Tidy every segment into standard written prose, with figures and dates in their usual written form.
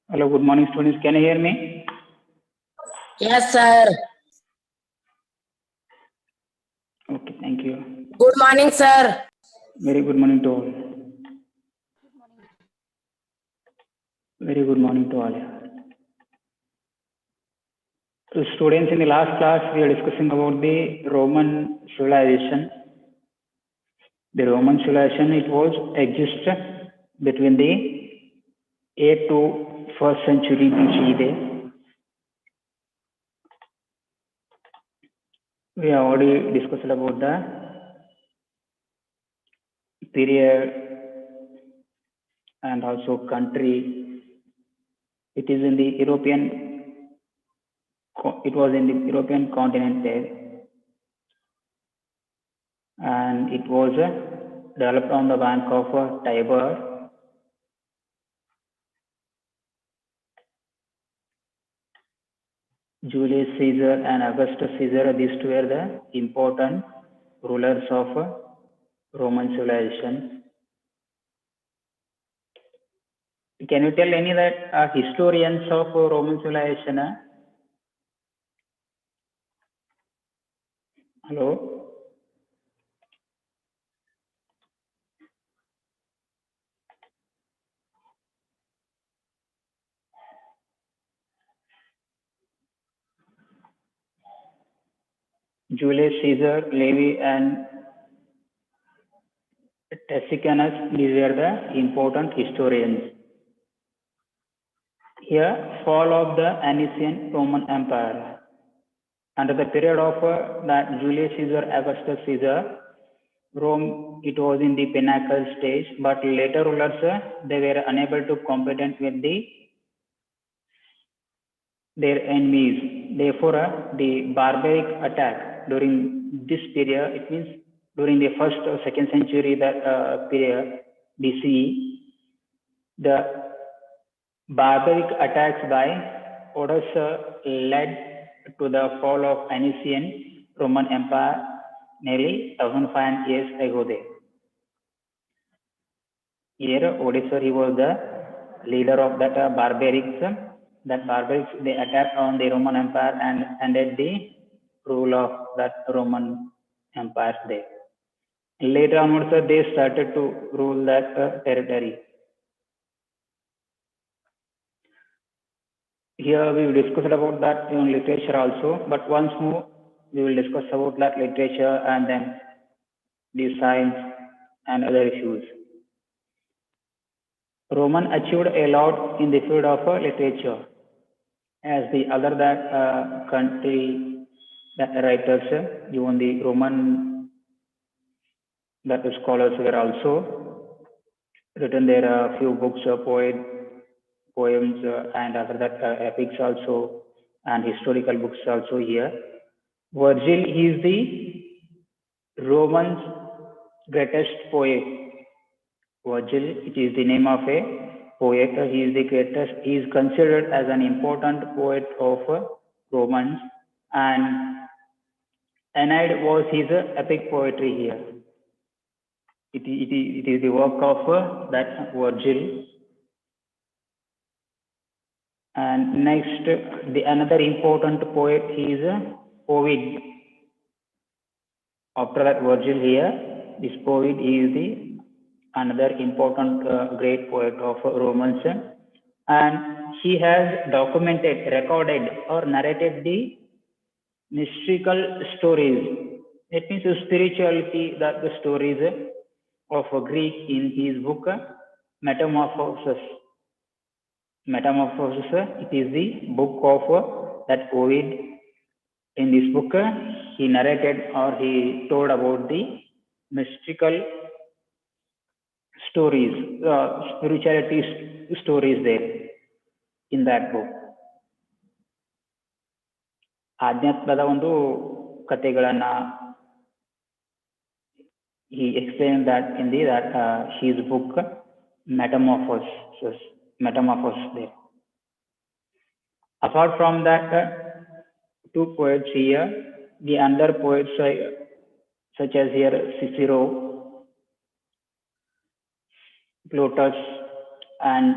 Hello, good morning, students. Can you hear me? Yes, sir. Okay, thank you. Good morning, sir. Very good morning to all. Very good morning to all. So students, in the last class, we are discussing about the Roman civilization. The Roman civilization, it was exist between the 8th to 1st century BCE. We have already discussed about the period and also country. It is in the European, it was in the European continent there, and it was developed on the bank of Tiber. Julius Caesar and Augustus Caesar, these two were the important rulers of Roman civilization. Can you tell any that historians of Roman civilization? Hello? Julius Caesar, Livy, and Tacitus, these were the important historians. Here, fall of the ancient Roman Empire. Under the period of that Julius Caesar, Augustus Caesar, Rome, it was in the pinnacle stage, but later rulers, they were unable to compete with their enemies. Therefore, the barbaric attack during this period, it means during the 1st or 2nd century that period BCE, the barbaric attacks by orders led to the fall of ancient Roman Empire nearly 1,500 years ago there. Here, Odysseus, he was the leader of that barbarics. That barbarics, they attacked on the Roman Empire and ended the rule of that Roman Empire there. Later onwards, they started to rule that territory. Here we will discuss about that in literature also, but once more we will discuss about that literature and then the science and other issues. Roman achieved a lot in the field of literature, as the other that country that writers, even the Roman that scholars were also written there a few books, poems, and other that epics also, and historical books also here. Virgil is the Roman's greatest poet. Virgil, it is the name of a poet. He is the greatest. He is considered as an important poet of Romans, and Aeneid was his epic poetry here. It is the work of that Virgil. And next, the another important poet is Ovid. After that Virgil here, this poet is the another important great poet of Romans, and he has documented, recorded, or narrated the mystical stories. It means spirituality, that the stories of Greek in his book Metamorphosis. Metamorphosis, it is the book of that Ovid. In this book, he narrated or he told about the mystical stories, spirituality stories there in that book. ಆಧ್ಯಾತ್ಮದ ಒಂದು ಕಥೆಗಳನ್ನ he explained that in the that his book Metamorphosis there. Apart from that, two poets here, the other poets such as here Cicero, Plautus, and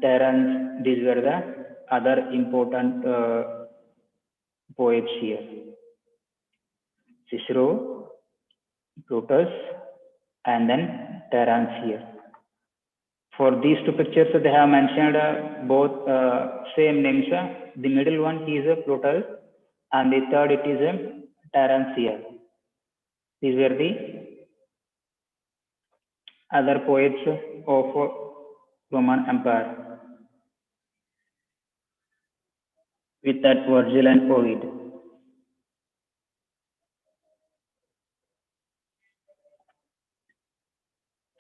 Terence, these were the other important poets here. Cicero, Plautus, and then Terence here. For these two pictures, they have mentioned both same names. The middle one is Plautus, and the third it is Terence here. These were the other poets of Roman Empire with that Virgil and Ovid.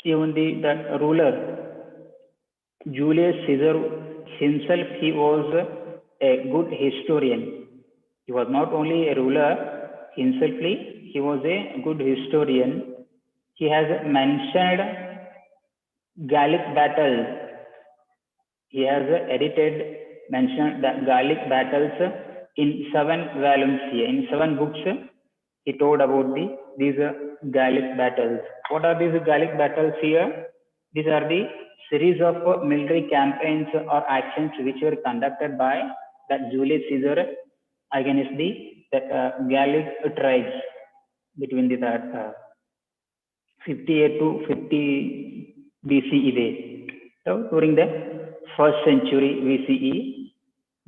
Even that ruler Julius Caesar himself, he was a good historian. He was not only a ruler himself, he was a good historian. He has mentioned Gallic battles. He has mentioned the Gallic battles in 7 volumes here. In 7 books, he told about these Gallic battles. What are these Gallic battles here? These are the series of military campaigns or actions which were conducted by that Julius Caesar against the Gallic tribes between the 58 to 50 BCE. So during the first century BCE,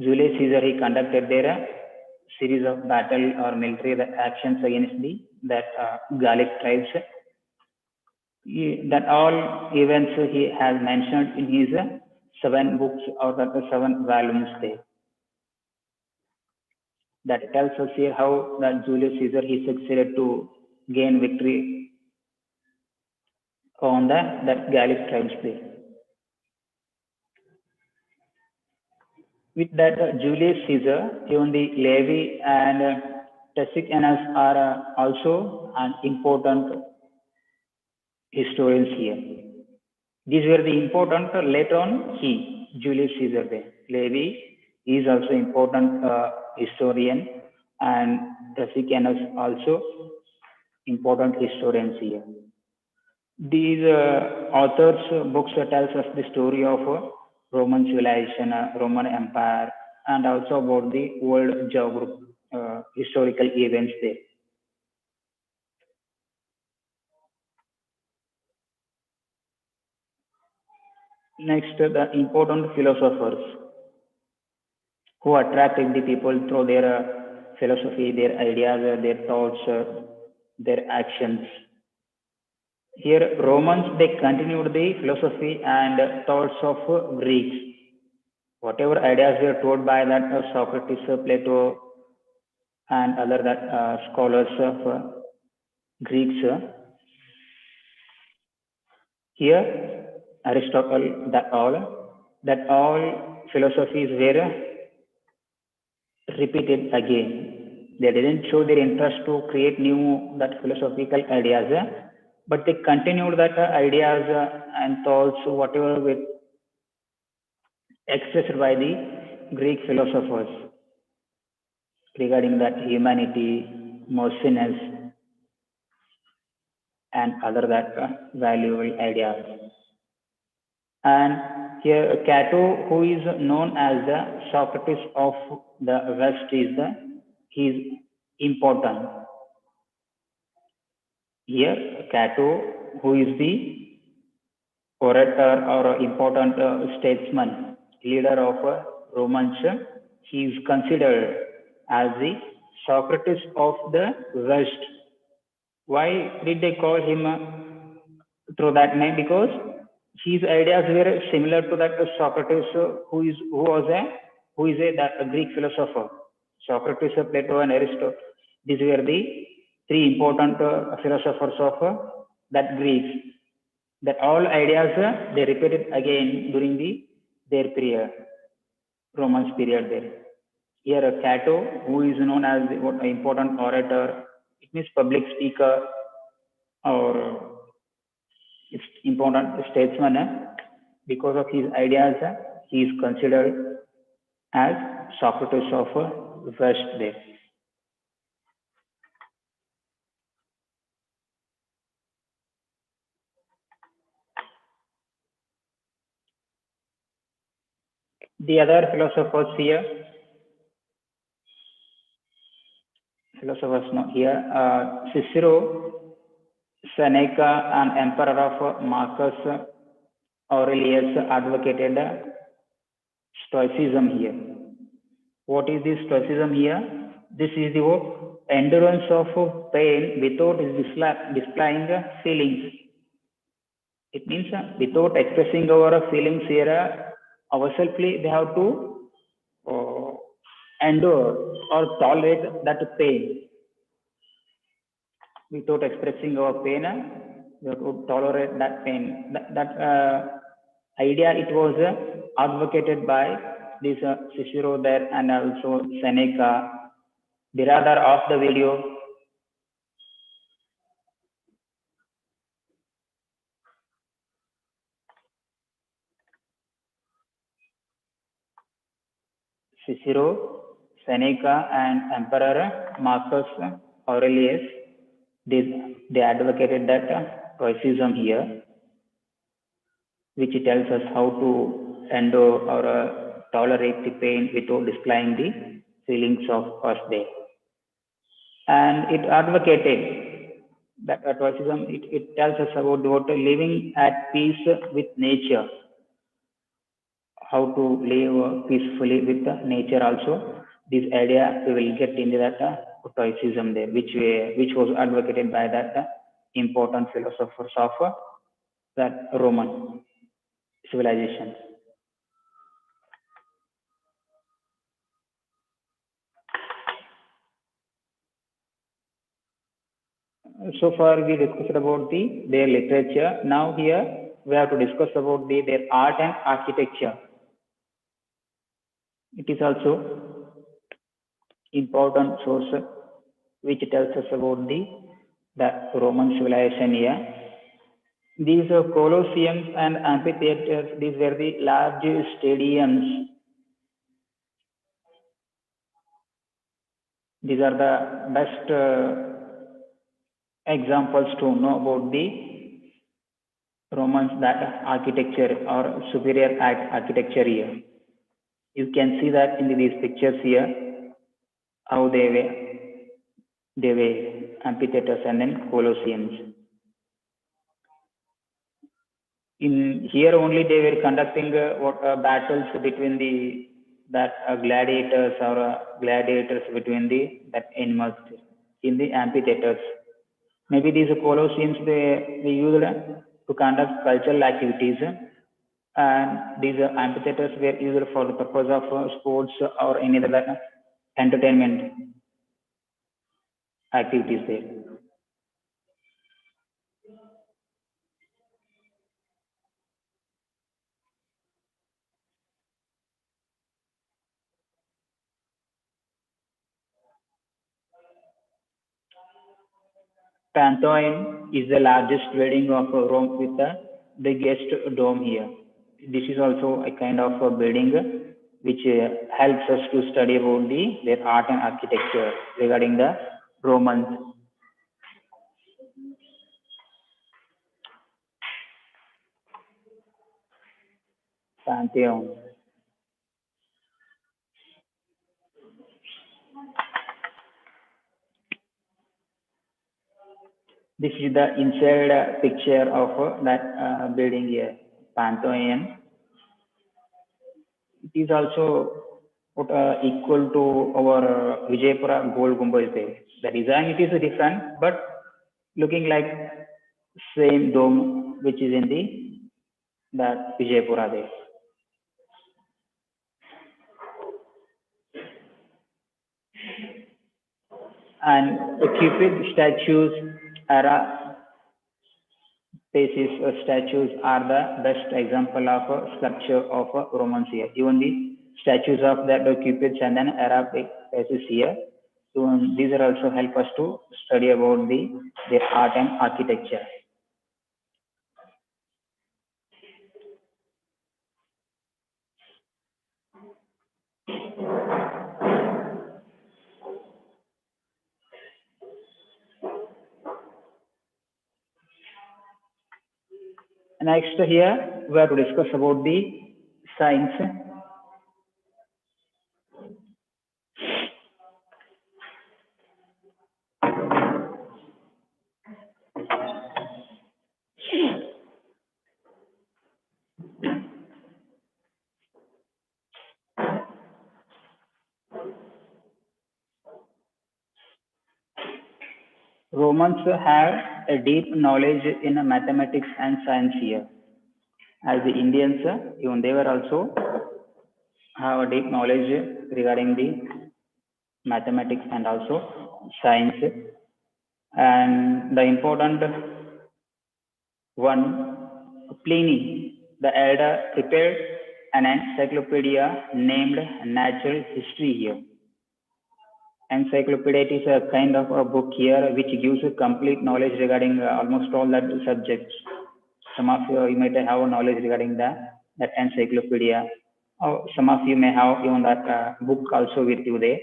Julius Caesar he conducted their series of battle or military actions against that Gallic tribes. That all events he has mentioned in his 7 books or the 7 volumes there. That tells us here how that Julius Caesar he succeeded to gain victory on that Gallic tribes there. With that Julius Caesar, even the Levi and Tacitus are also an important historians here. These were the important later on Julius Caesar there. Levi is also important historian, and Tacitus also important historians here. These authors' books tells us the story of Roman civilization, Roman Empire, and also about the world historical events there. Next, the important philosophers who attracted the people through their philosophy, their ideas, their thoughts, their actions. Here, Romans, they continued the philosophy and thoughts of Greeks. Whatever ideas were told by that Socrates, Plato, and other scholars of Greeks. Here, Aristotle, that all philosophies were repeated again. They didn't show their interest to create new philosophical ideas, but they continued that ideas and thoughts, whatever with expressed by the Greek philosophers regarding that humanity, merciness, and other that valuable ideas. And here Cato, who is known as the Socrates of the West, he is important. Here Cato, who is the orator or important statesman, leader of Romans, he is considered as the Socrates of the West. Why did they call him through that name? Because his ideas were similar to that of Socrates, who is a Greek philosopher. Socrates, Plato, and Aristotle. These were the three important philosophers of that Greeks. That all ideas they repeated again during their period, Romans period there. Here, Cato, who is known as what an important orator, it means public speaker or important statesman. Because of his ideas, he is considered as Socrates of West there. The other philosophers here, Cicero, Seneca, and Emperor of Marcus Aurelius advocated Stoicism here. What is this Stoicism here? This is the endurance of pain without displaying feelings. It means without expressing our feelings here, ourselves we have to endure or tolerate that pain. Without expressing our pain, we have to tolerate that pain. That idea, it was advocated by this Cicero there and also Seneca. The rather of the video. Cicero, Seneca, and Emperor Marcus Aurelius, they advocated that Stoicism here, which tells us how to endure or tolerate the pain without displaying the feelings of us there. And it advocated that Stoicism, it tells us about living at peace with nature, how to live peacefully with the nature also. This idea we will get into that Stoicism there, which was advocated by that important philosophers of that Roman civilization. So far we discussed about their literature. Now here we have to discuss about their art and architecture. It is also important source which tells us about the Roman civilization here. These colosseums and amphitheaters, these were the large stadiums. These are the best examples to know about the Romans that architecture or superior architecture here. You can see that in these pictures here, how they were amphitheaters and then colosseums. In here only they were conducting battles between gladiators or gladiators between that animals in the amphitheaters. Maybe these colosseums they used to conduct cultural activities, and these amphitheaters were used for the purpose of sports or any other entertainment activities there. Pantheon is the largest building of Rome with the biggest dome here. This is also a kind of a building which helps us to study about their art and architecture regarding the Romans. Pantheon. This is the inside picture of that building here, Pantheon. It is also equal to our Vijaypura Gold Gumbaz there. The design it is different, but looking like same dome which is in the that Vijaypura there. And the Cupid statues era basis statues are the best example of a sculpture of Romans here. Even the statues of that Cupids and then era basis here. So these are also help us to study about their art and architecture. Next here we have to discuss about the science. Romans have a deep knowledge in mathematics and science here. As the Indians, even they were also have a deep knowledge regarding the mathematics and also science. And the important one, Pliny, the elder, prepared an encyclopedia named Natural History here. Encyclopedia is a kind of a book here which gives you complete knowledge regarding almost all that subjects. Some of you might have a knowledge regarding that encyclopedia, or some of you may have even that book also with you there,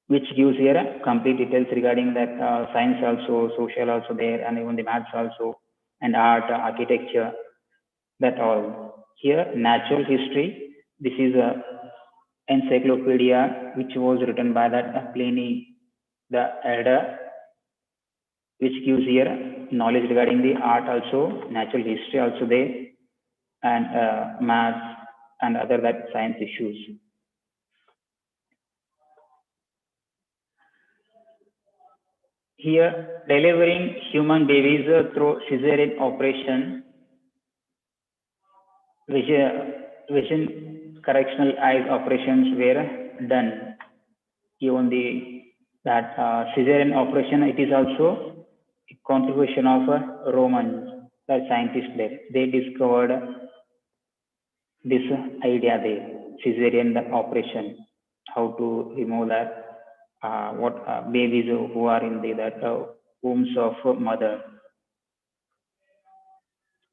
which gives here complete details regarding that science also, social also there, and even the maths also, and art, architecture, that all. Here, natural history. This is a encyclopedia which was written by that Pliny the Elder, which gives here knowledge regarding the art also, natural history also there, and maths and other that science issues. Here, delivering human babies through cesarean operation, vision correctional eyes operations were done. Even the that cesarean operation, it is also a contribution of Romans, the scientists there. They discovered this idea there, cesarean operation, how to remove that what babies who are in the that wombs of mother.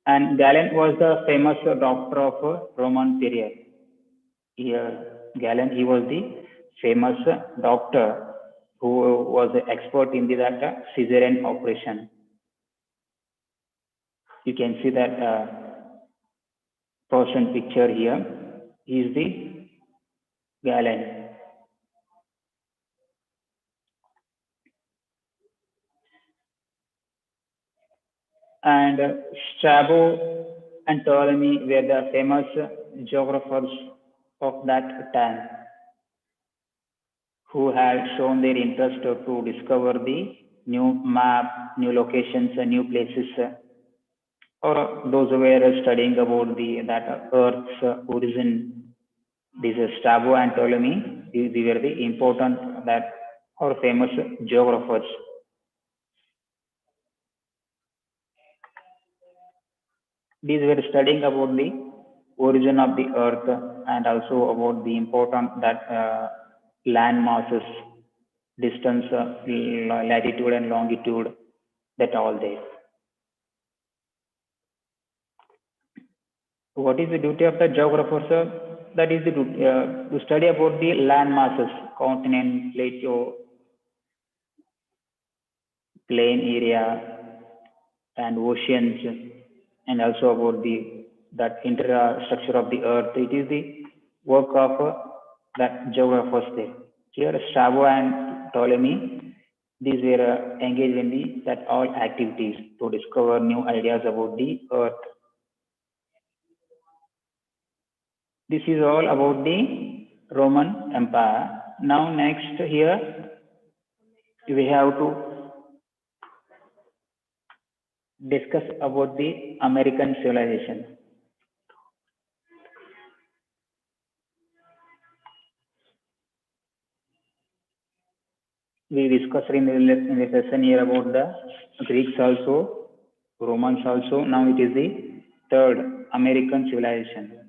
And Galen was the famous doctor of Roman period. Here, Galen, he was the famous doctor who was the expert in the that cesarean operation. You can see that person picture here. He is the Galen. And Strabo and Ptolemy were the famous geographers of that time who had shown their interest to discover the new map, new locations, new places, or those who were studying about the that Earth's origin. These Strabo and Ptolemy, these were the important that or famous geographers. These were studying about the origin of the earth and also about the important that land masses, distance, latitude and longitude, that all there. What is the duty of the geographer, sir? That is the duty, to study about the land masses, continent, plateau, plain area, and oceans, and also about the that interior structure of the earth. It is the work of that geographers there. Here, Strabo and Ptolemy, these were engaged in that all activities to discover new ideas about the earth. This is all about the Roman Empire. Now, next here, we have to discuss about the American civilization. We discussed in the session here about the Greeks also, Romans also. Now it is the third American civilization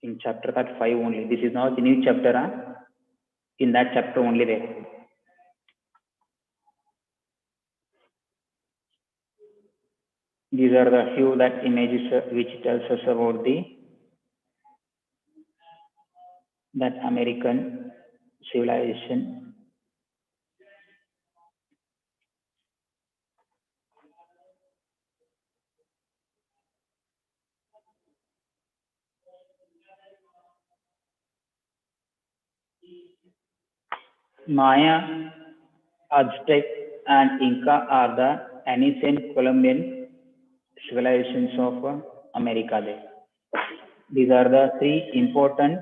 in chapter 5 only. This is not the new chapter. In that chapter only there. These are the few that images which tells us about that American civilization. Maya, Aztec, and Inca are the ancient Colombian civilizations of America. These are the three important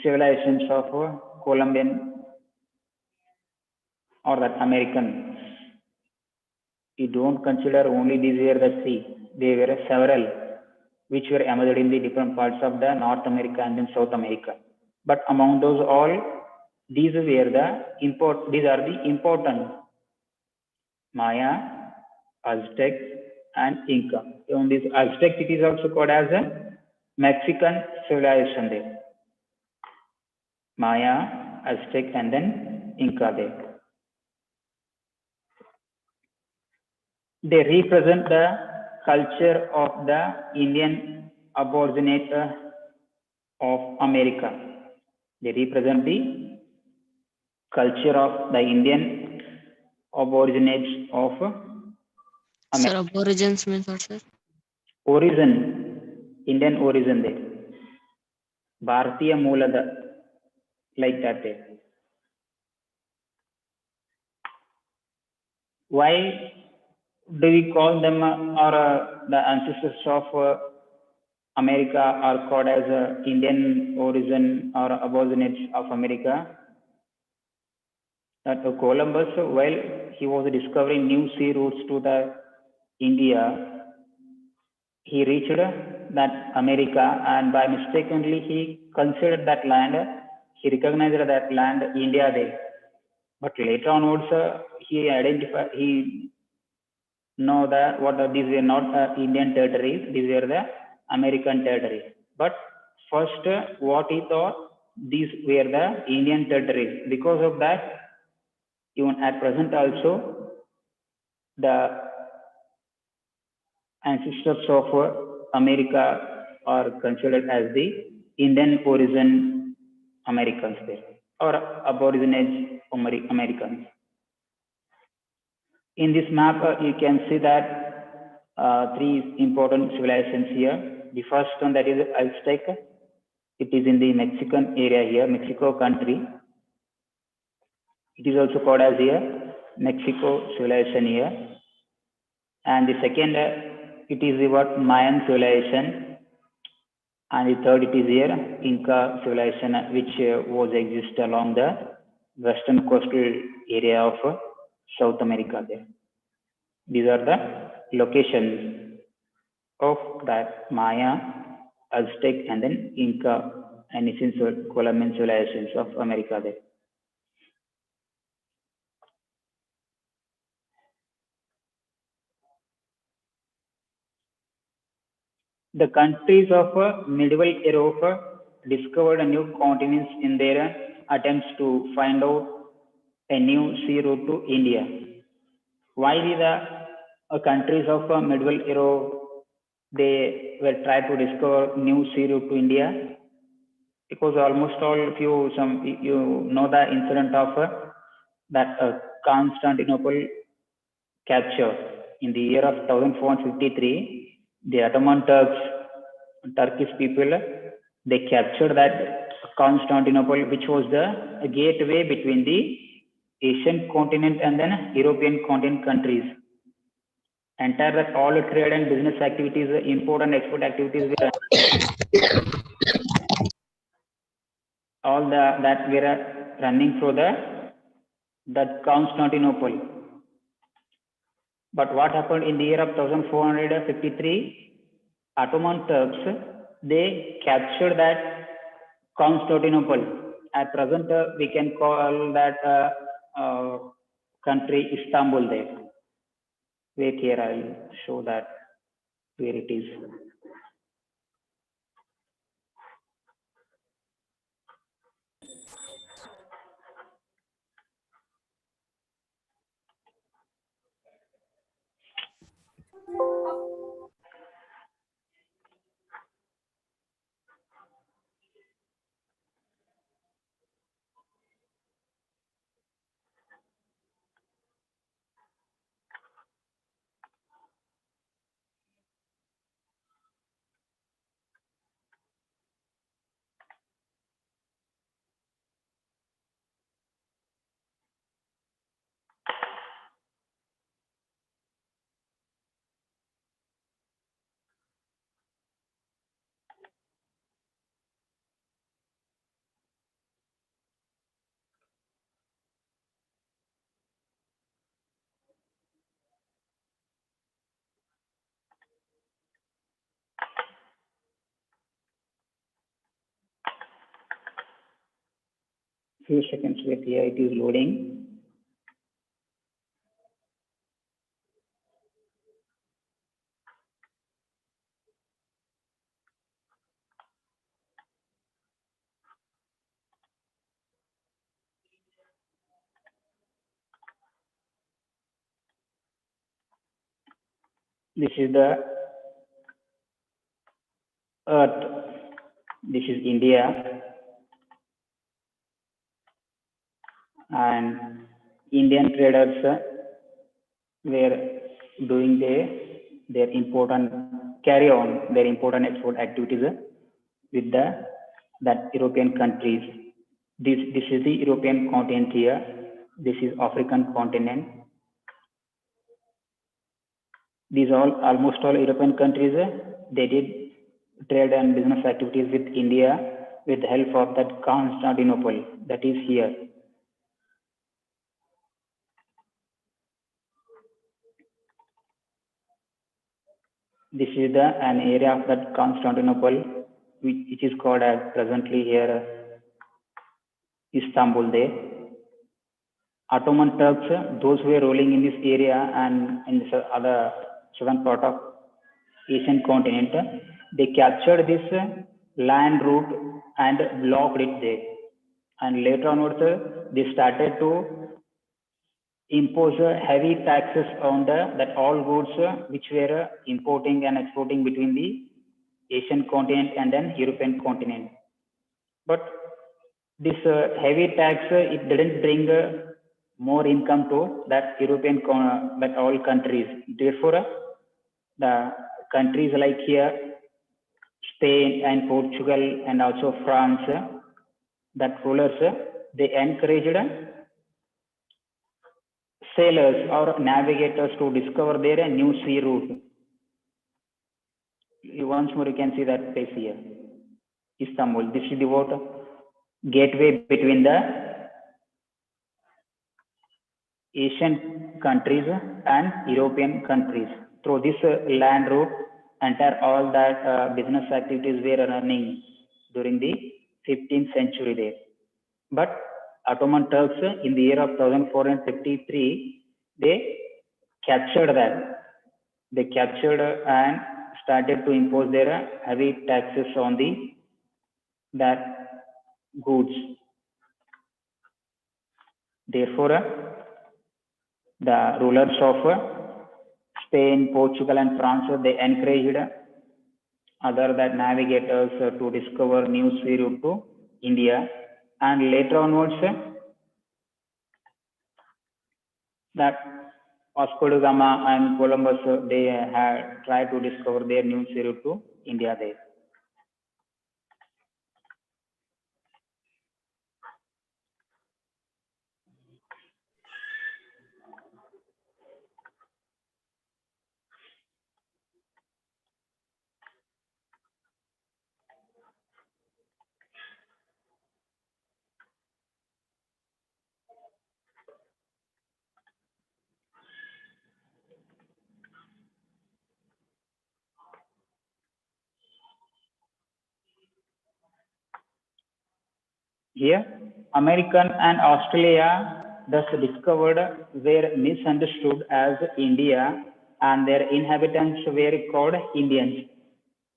civilizations of Colombian or that American. You don't consider only these were the three. There were several which were emerged in the different parts of the North America and then South America. But among those all, these are the important Maya, Aztec, and Inca. On this Aztec, it is also called as a Mexican civilization there. Maya, Aztec, and then Inca there. They represent the culture of the Indian aborigine of America. They represent the culture of the Indian aborigines of America. Sir, aborigines means what, sir? Origin, Indian origin there. Bharatiya Mulada, like that there. Why do we call them the ancestors of America are called as Indian origin or aborigines of America? That Columbus, while he was discovering new sea routes to the India, he reached that America, and by mistakenly he considered that land, he recognized that land India there. But later onwards, he know that these were not Indian territories, these were the American territories. But first, what he thought, these were the Indian territories. Because of that, even at present also, the ancestors of America are considered as the Indian origin Americans there, or aborigines Americans. In this map, you can see that three important civilizations here. The first one, that is Aztec. It is in the Mexican area here, Mexico country. It is also called as here Mexico civilization here. And the second, it is the Mayan civilization. And the third, it is here Inca civilization, which was exist along the western coastal area of South America there. These are the locations of that Maya, Aztec, and then Inca and ancient Colombian civilizations of America there. The countries of medieval Europe discovered new continents in their attempts to find out a new sea route to India. Why did the countries of medieval Europe they were trying to discover new sea route to India? Because almost all of you know the incident of that Constantinople capture in the year of 1453. the Ottoman Turks, Turkish people, they captured that Constantinople, which was the gateway between the Asian continent and then European continent countries. Entire that all trade and business activities, import and export activities were all that were running through that Constantinople. But what happened in the year of 1453? Ottoman Turks, they captured that Constantinople. At present, we can call that country Istanbul there. Wait here, I'll show that where it is. Few seconds wait here, it is loading. This is the Earth. This is India, and Indian traders were doing their important carry on their import and export activities with that European countries. This is the European continent here. This is African continent. These almost all European countries, they did trade and business activities with India with the help of that Constantinople that is here. This is an area of that Constantinople, which is called as presently here Istanbul there. Ottoman Turks, those who were ruling in this area and in this other southern part of Asian continent, they captured this land route and blocked it there. And later onwards, they started to impose heavy taxes on that all goods which were importing and exporting between the Asian continent and then European continent. But this heavy tax, it didn't bring more income to that that all countries. Therefore, the countries like here, Spain and Portugal and also France, that rulers, they encouraged sailors or navigators to discover their new sea route. Once more, you can see that place here, Istanbul. This is the what gateway between the Asian countries and European countries. Through this land route, entire all that business activities were running during the 15th century there. But Ottoman Turks in the year of 1453, they captured that. They captured and started to impose their heavy taxes on that goods. Therefore, the rulers of Spain, Portugal, and France, they encouraged other that navigators to discover new sea route to India, and later onwards that Vasco da Gama and Columbus, they had tried to discover their new route to India there. Here, American and Australia thus discovered were misunderstood as India and their inhabitants were called Indians.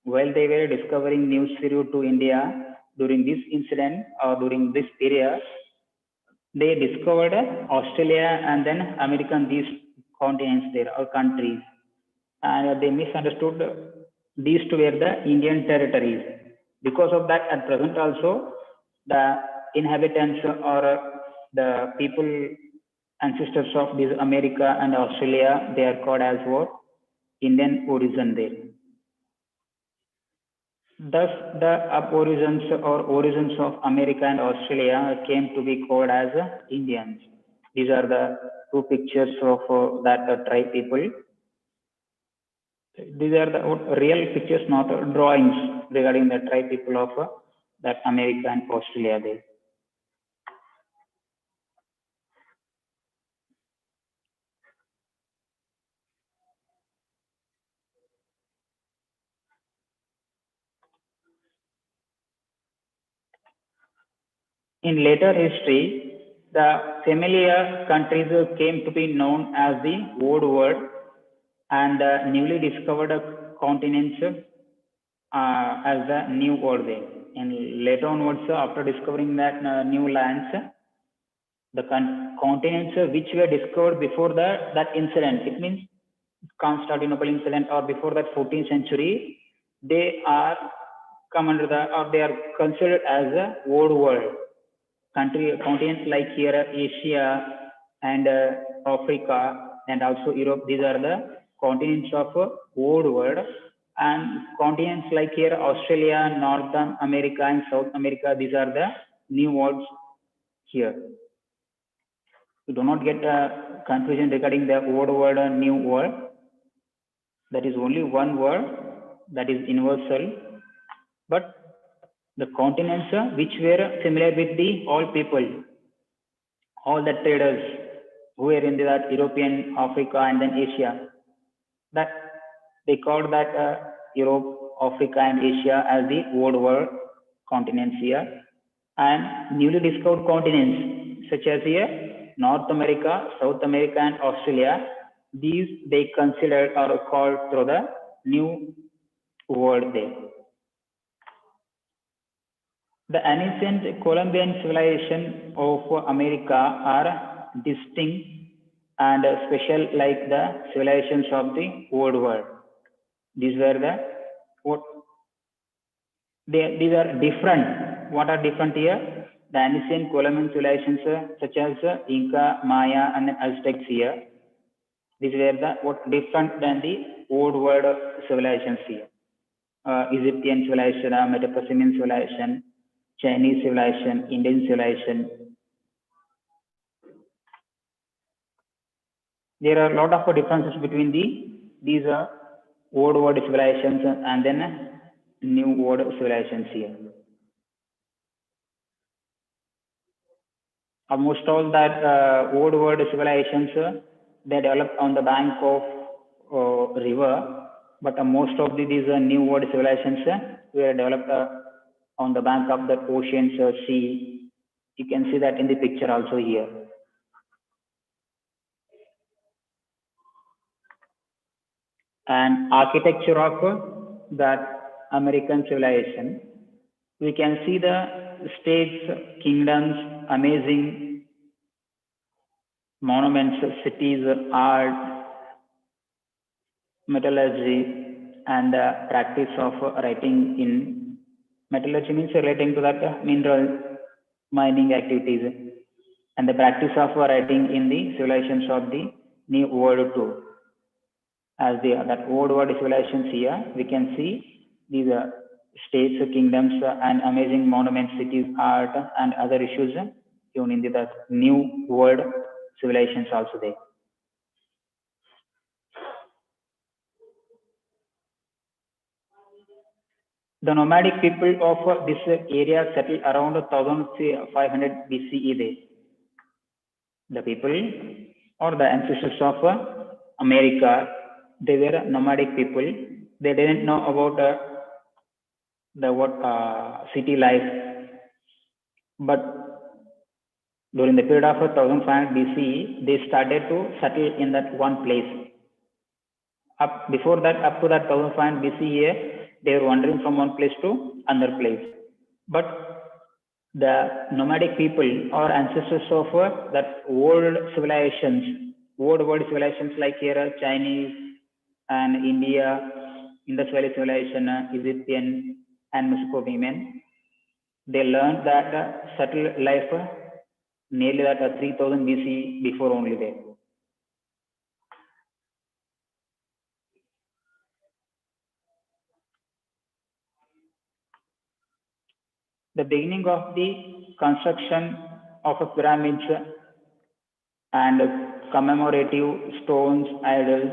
While they were discovering new route to India during this incident or during this period, they discovered Australia and then American these continents there or countries, and they misunderstood these two were the Indian territories. Because of that, at present also, the inhabitants or the people ancestors of this America and Australia, they are called as what? Indian origin there. Thus, the aborigines or origins of America and Australia came to be called as Indians. These are the two pictures of that tribe people. These are the real pictures, not drawings regarding the tribe people of that America and Australia there. In later history, the familiar countries came to be known as the Old World and the newly discovered continents as the New World there. And later onwards, after discovering that new lands, the continents which were discovered before that incident, it means Constantinople incident or before that 14th century, they are come under the or they are considered as the old world continents like here Asia and Africa and also Europe. These are the continents of old world, and continents like here Australia, North America and South America. These are the new worlds here. You do not get confusion regarding the old world and new world. That is only one word that is universal, but the continents which were similar with the all people, all the traders who were in that European, Africa, and then Asia. That they called that Europe, Africa, and Asia as the old world continents here, and newly discovered continents such as here North America, South America, and Australia. These they considered or called through the new world there. The ancient Columbian civilization of America are distinct and special like the civilizations of the old world. These were the what these are different. What are different here? The ancient Columbian civilizations such as Inca, Maya, and Aztecs here. These were the what different than the old world civilizations here. Egyptian civilization, Mesopotamian civilization, Chinese civilization, Indian civilization. There are a lot of differences between these old world civilizations and then new world civilizations here. Almost all that old world civilizations they developed on the bank of river, but most of these new world civilizations were developed on the bank of the oceans, sea. You can see that in the picture also here. And architecture of that American civilization, we can see the states, kingdoms, amazing monuments, cities, art, metallurgy, and the practice of writing in metallurgy means relating to that mineral mining activities, and the practice of writing in the civilizations of the New World too. As that old world civilizations here, we can see these states, kingdoms, and amazing monuments, cities, art, and other issues even in the new world civilizations also there. The nomadic people of this area settled around 1500 BCE. The people or the ancestors of America, they were nomadic people. They didn't know about the what city life, but during the period of 1500 BCE, they started to settle in that one place. Before that, up to that 1500 BCE, they were wandering from one place to another place. But the nomadic people or ancestors of that old civilizations, old world civilizations like here, Chinese and India, Indus Valley civilization, Egyptian and Mesopotamian, they learned that settled life nearly that 3000 BC before only there. The beginning of the construction of a pyramids and commemorative stones idols.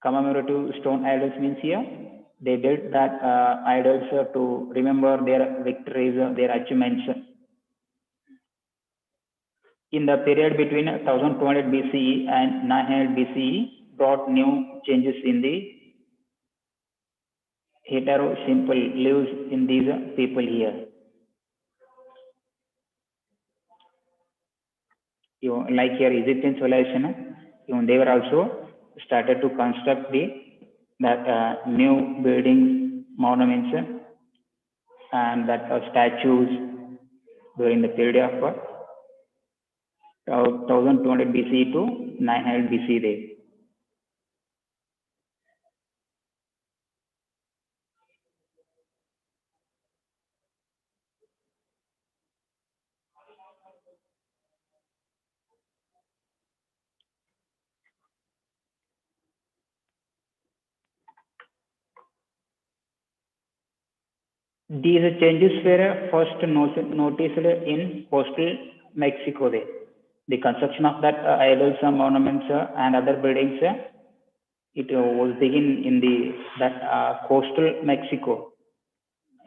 Commemorative stone idols means here they built that idols to remember their victories, their achievements. In the period between 1200 BCE and 900 BCE, brought new changes in the hetero simple lives in these people here. Like here Egyptian civilization, they were also started to construct that new buildings, monuments, and that statues during the period of 1200 BCE to 900 BCE there. These changes were first noticed in coastal Mexico there. The construction of that idols, monuments, and other buildings, it was begin in that coastal Mexico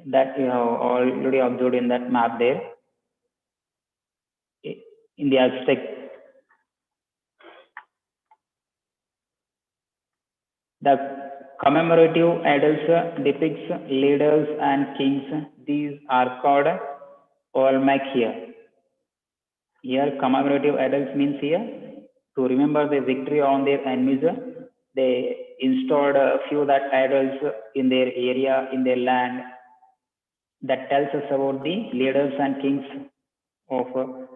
that you have already observed in that map there. In the Aztec, the commemorative idols depicts leaders and kings. These are called Olmec here. Here, commemorative idols means here to remember the victory on their enemies. They installed a few that idols in their area, in their land. That tells us about the leaders and kings of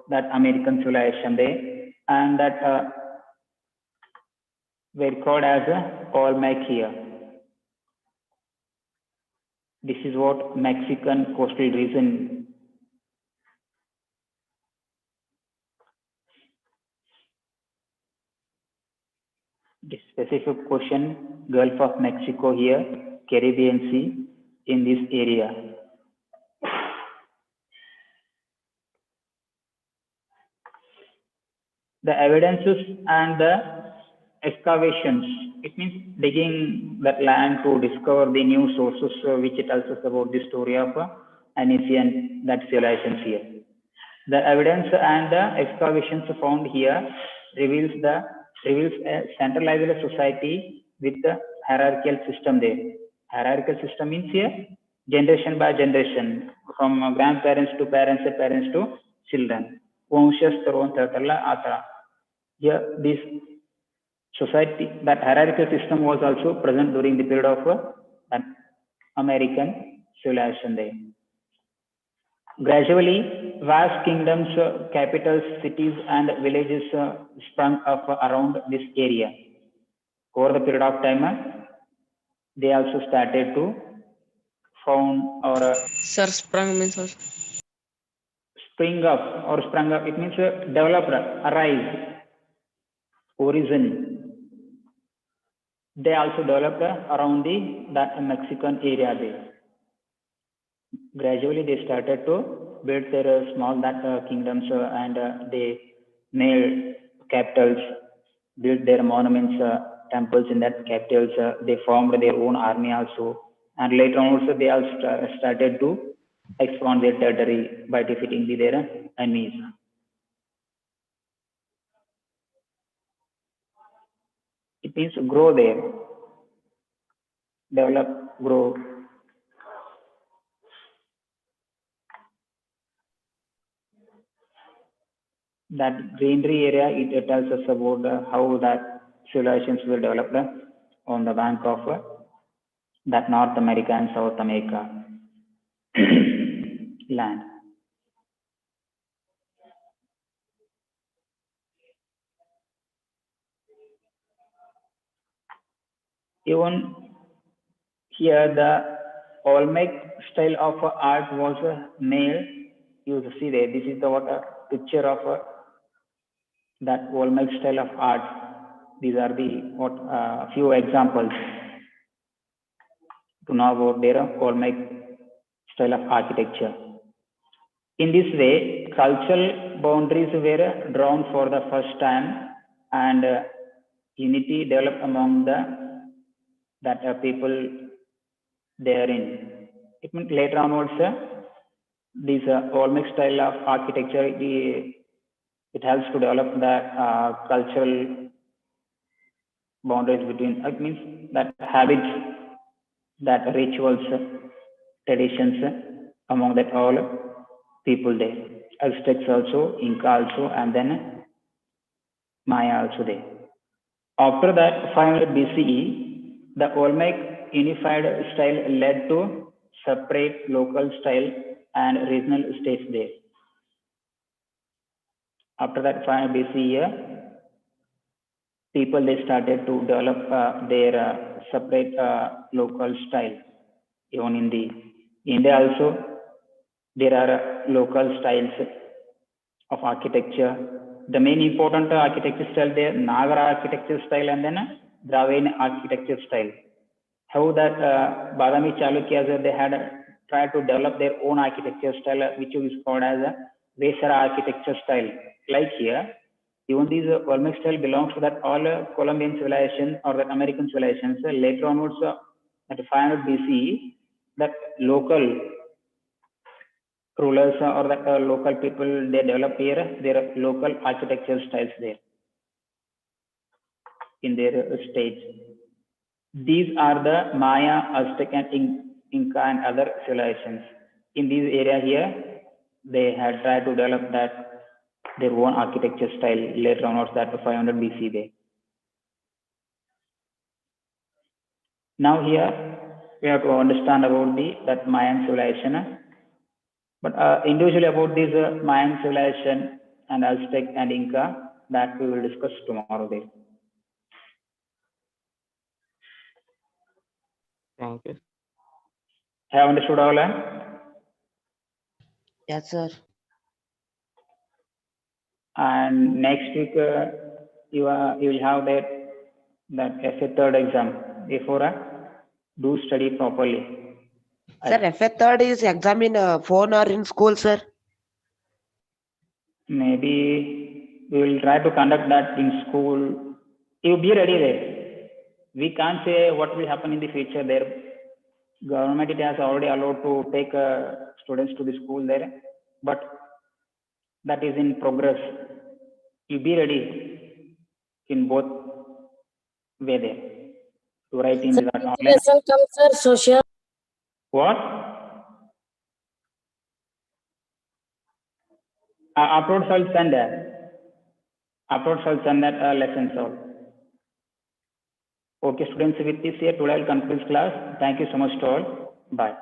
that American civilization there, and that were called as Olmec here. This is what Mexican coastal region. The specific question, Gulf of Mexico here, Caribbean Sea in this area. The evidences and the excavations, it means digging that land to discover the new sources which tells us about the story of ancient that civilizations here. The evidence and the excavations found here reveals a centralized society with the hierarchical system there. Hierarchical system means here generation by generation, from grandparents to parents, parents to children. Here, this society, that hierarchical system was also present during the period of American civilization there. Gradually, vast kingdoms, capitals, cities, and villages sprung up around this area. Over the period of time, they also started to found or Sir, sprung means also. spring up or sprung up. It means developed, arise. origin, they also developed around the that Mexican area there. Gradually, they started to build their small that kingdoms and they made capitals, built their monuments, temples in that capitals. They formed their own army also, and later on also they also started to expand their territory by defeating their enemies. It means grow there, develop, grow. That greenery area, it tells us about how that civilizations were developed on the bank of that North America and South America land. Even here, the Olmec style of art was nailed. You see there, this is the what a picture of that Olmec style of art. These are the what few examples to know about their Olmec style of architecture. In this way, cultural boundaries were drawn for the first time, and unity developed among the that people therein. It means later onwards, this Olmec style of architecture, it helps to develop the cultural boundaries between, it means that habits, that rituals, traditions among that all people there. Aztecs also, Inca also, and then Maya also there. After that, 500 BCE, the Olmec unified style led to separate local style and regional states there. After that, 500 BCE, people they started to develop their separate local style. Even in the India also, there are local styles of architecture. The main important architecture style there, Nagara architecture style and then Dravidian architecture style. How that Badami Chalukyas, they had tried to develop their own architecture style, which is called as a Vesara architecture style. Like here, even these Olmec style belongs to that all Colombian civilization or that American civilizations. Later onwards, at 500 BCE, that local rulers or that local people, they develop here their local architectural styles there in their states. These are the Maya, Aztec, and Inca and other civilizations. In these area here, they had tried to develop that their own architecture style later on, that 500 BC there. Now here we have to understand about the that Mayan civilization, but individually about this Mayan civilization and Aztec and Inca, that we will discuss tomorrow there. Thank you. Have understood all? Yes, sir. And next week you will have that FA third exam. Therefore, do study properly. Sir, FA third is exam in phone or in school, sir? Maybe we will try to conduct that in school. You be ready there. We can't say what will happen in the future there. Government it has already allowed to take students to the school there, but that is in progress. You be ready in both way there to write in Sir, that which online. lesson comes, sir? Social. What? Upload shall send that. Upload shall send that lesson solved. Okay, students, with this here, today I'll conclude this class. Thank you so much to all. Bye.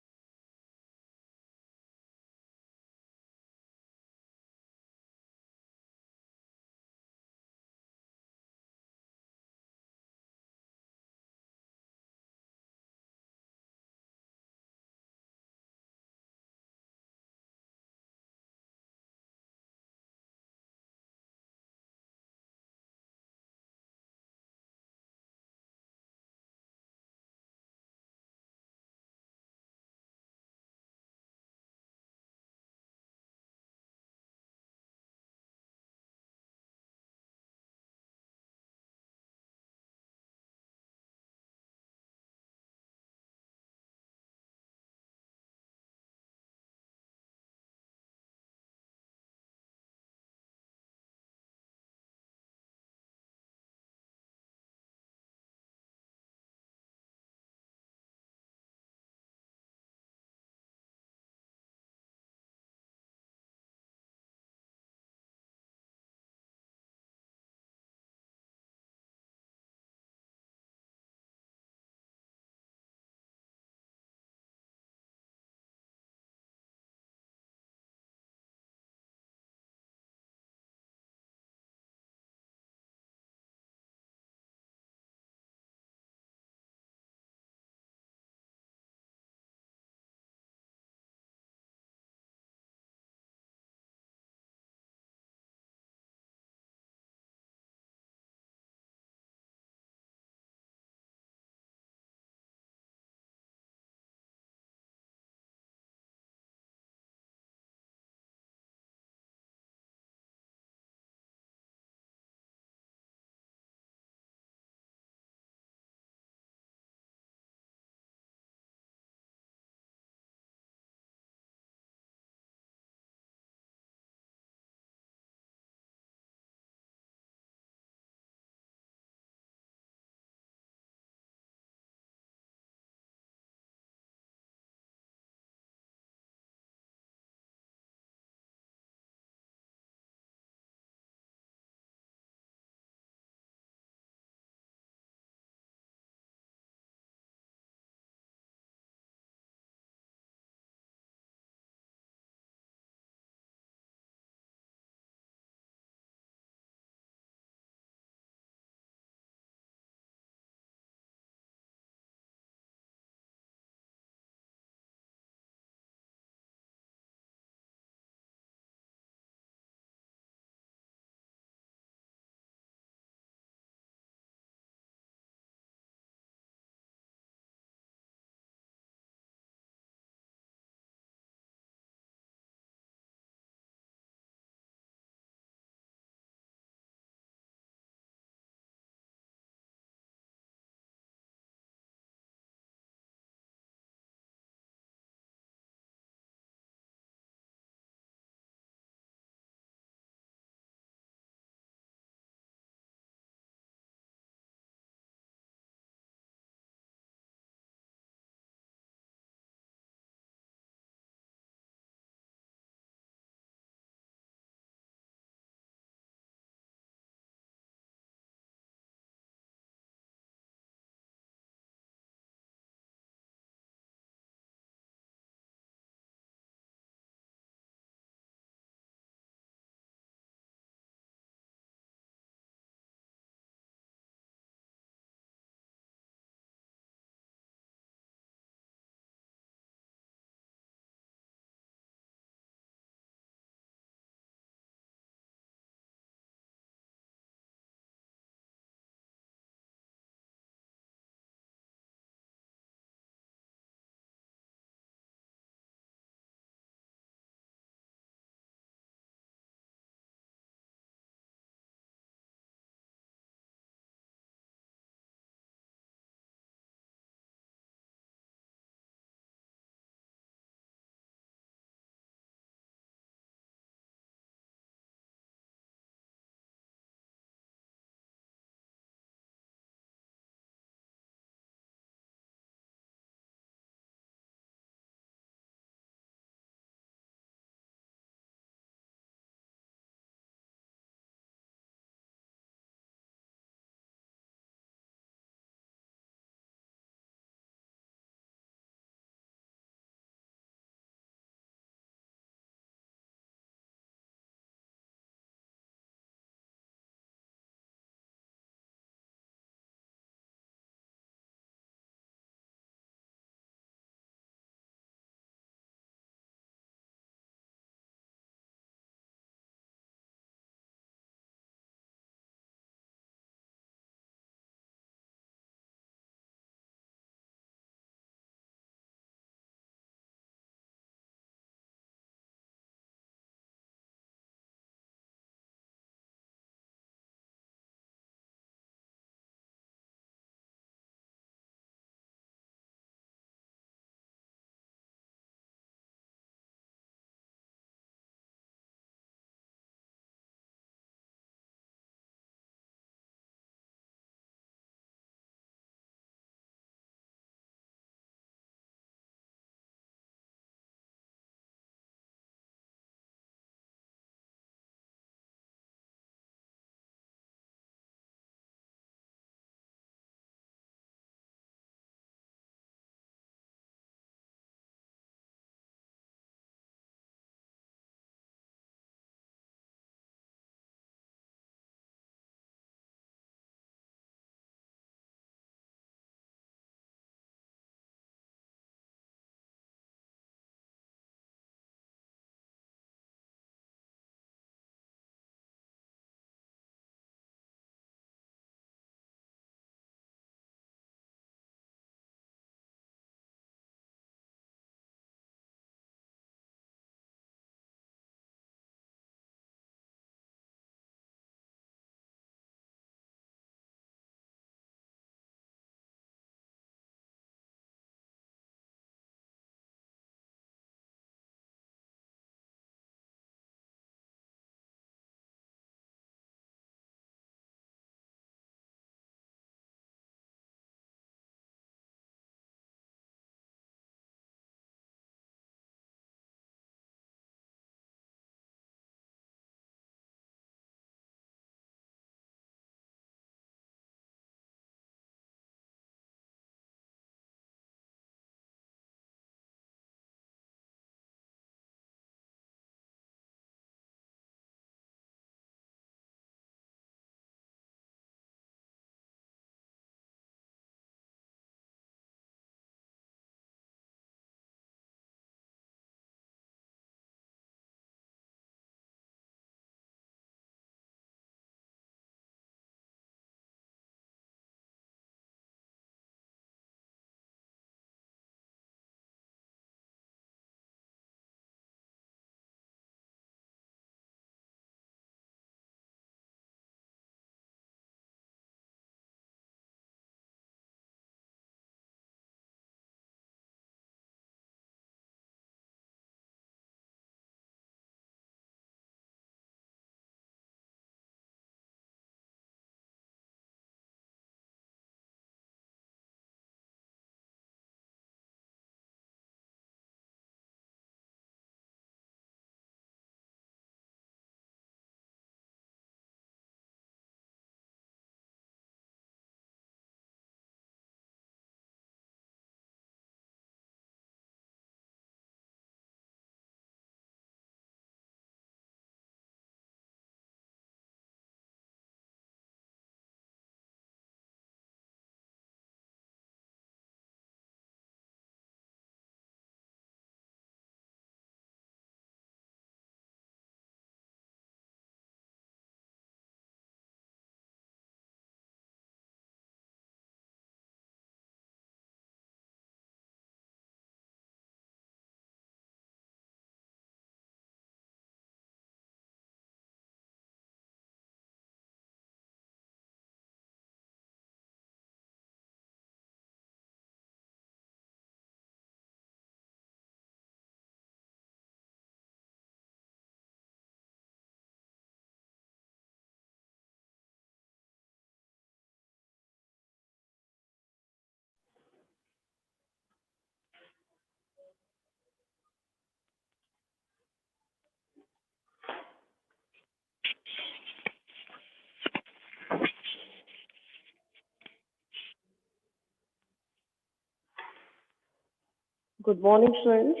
Good morning, students.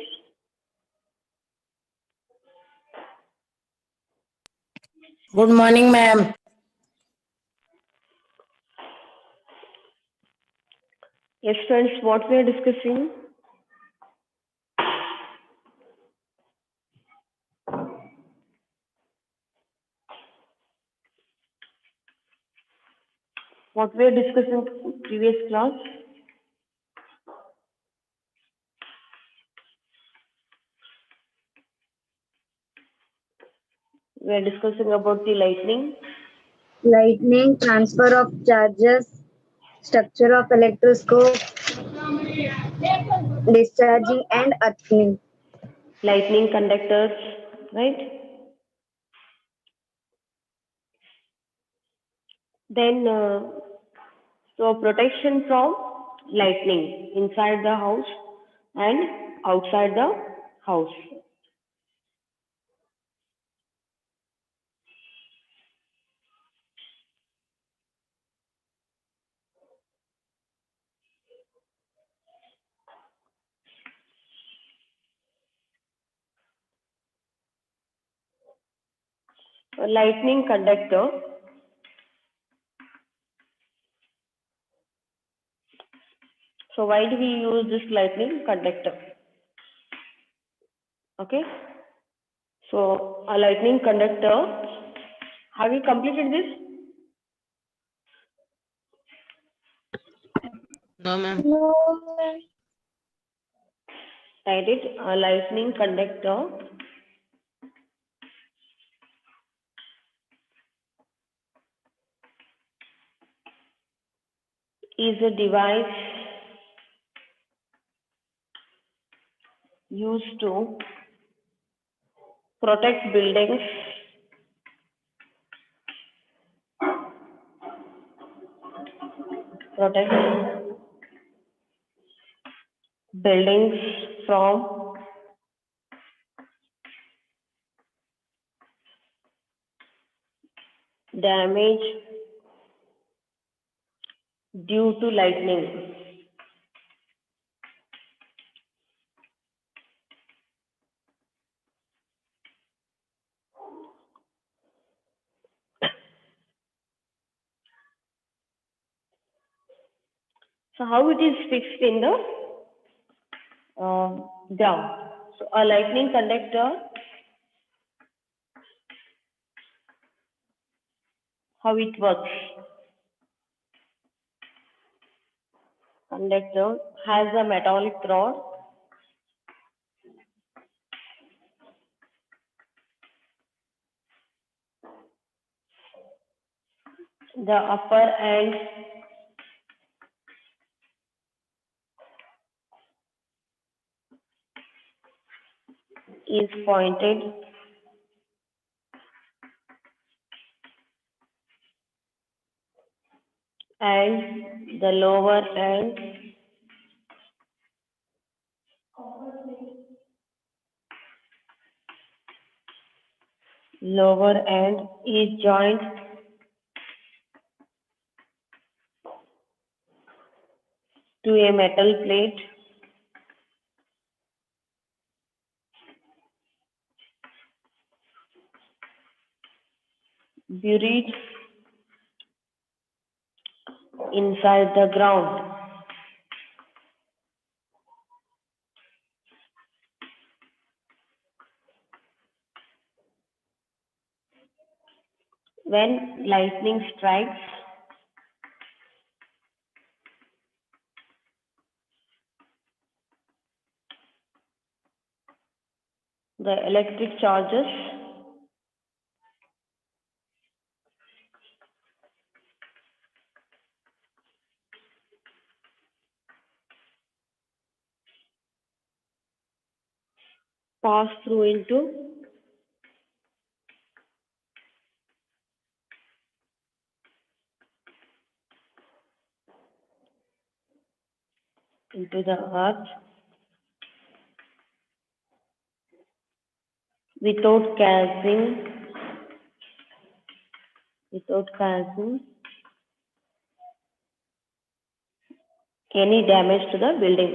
Good morning, ma'am. Yes, friends, what we are discussing? What we are discussing previous class? We are discussing about the lightning. Lightning, transfer of charges, structure of electroscope, discharging and earthing. Lightning conductors, right? Then, so protection from lightning inside the house and outside the house. A lightning conductor. So why do we use this lightning conductor? Okay. So a lightning conductor. Have you completed this? No, ma'am. Write it. A lightning conductor is a device used to protect buildings protect buildings from damage due to lightning. So how it is fixed in the ground? So a lightning conductor, how it works? Conductor has a metallic rod. The upper end is pointed and the lower end is joined to a metal plate buried inside the ground. When lightning strikes, the electric charges pass through into the earth without causing any damage to the building.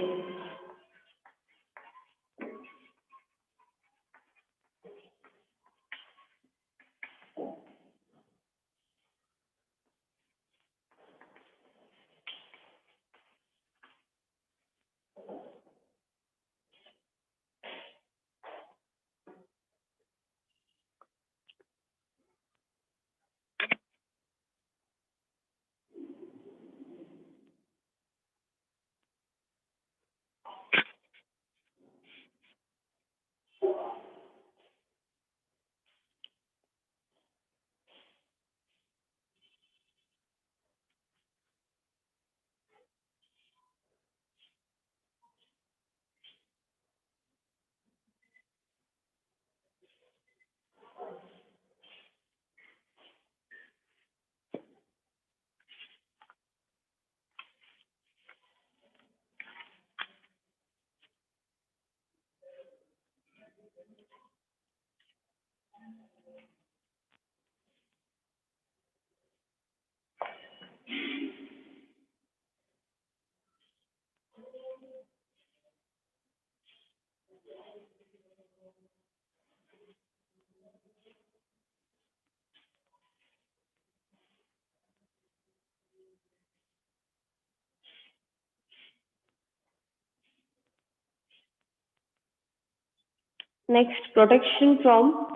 Next, protection from